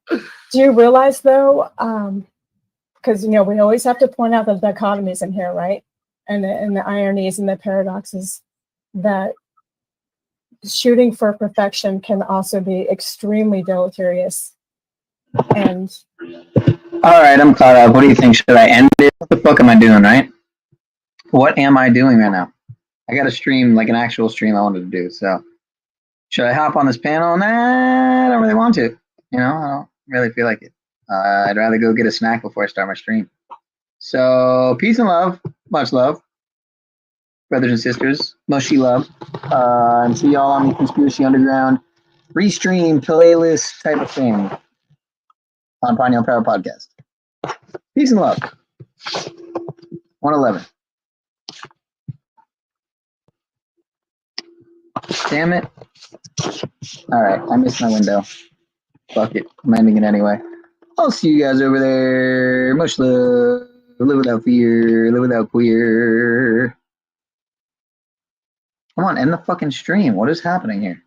Do you realize, though, because, we always have to point out the dichotomies in here, right? And the ironies and the paradoxes, that shooting for perfection can also be extremely deleterious. And all right, I'm caught up. What do you think? Should I end it? What the fuck am I doing, right? What am I doing right now? I got a stream, like an actual stream I wanted to do. So should I hop on this panel? Nah, I don't really want to. I don't really feel like it. I'd rather go get a snack before I start my stream. So peace and love. Much love. Brothers and sisters, mushy love. And see y'all on the Conspiracy Underground restream playlist type of thing on Pineal Power Podcast. Peace and love. 111. Damn it. All right, I missed my window. Fuck it. I'm ending it anyway. I'll see you guys over there. Much love. Live without fear. Live without queer. Come on, end the fucking stream. What is happening here?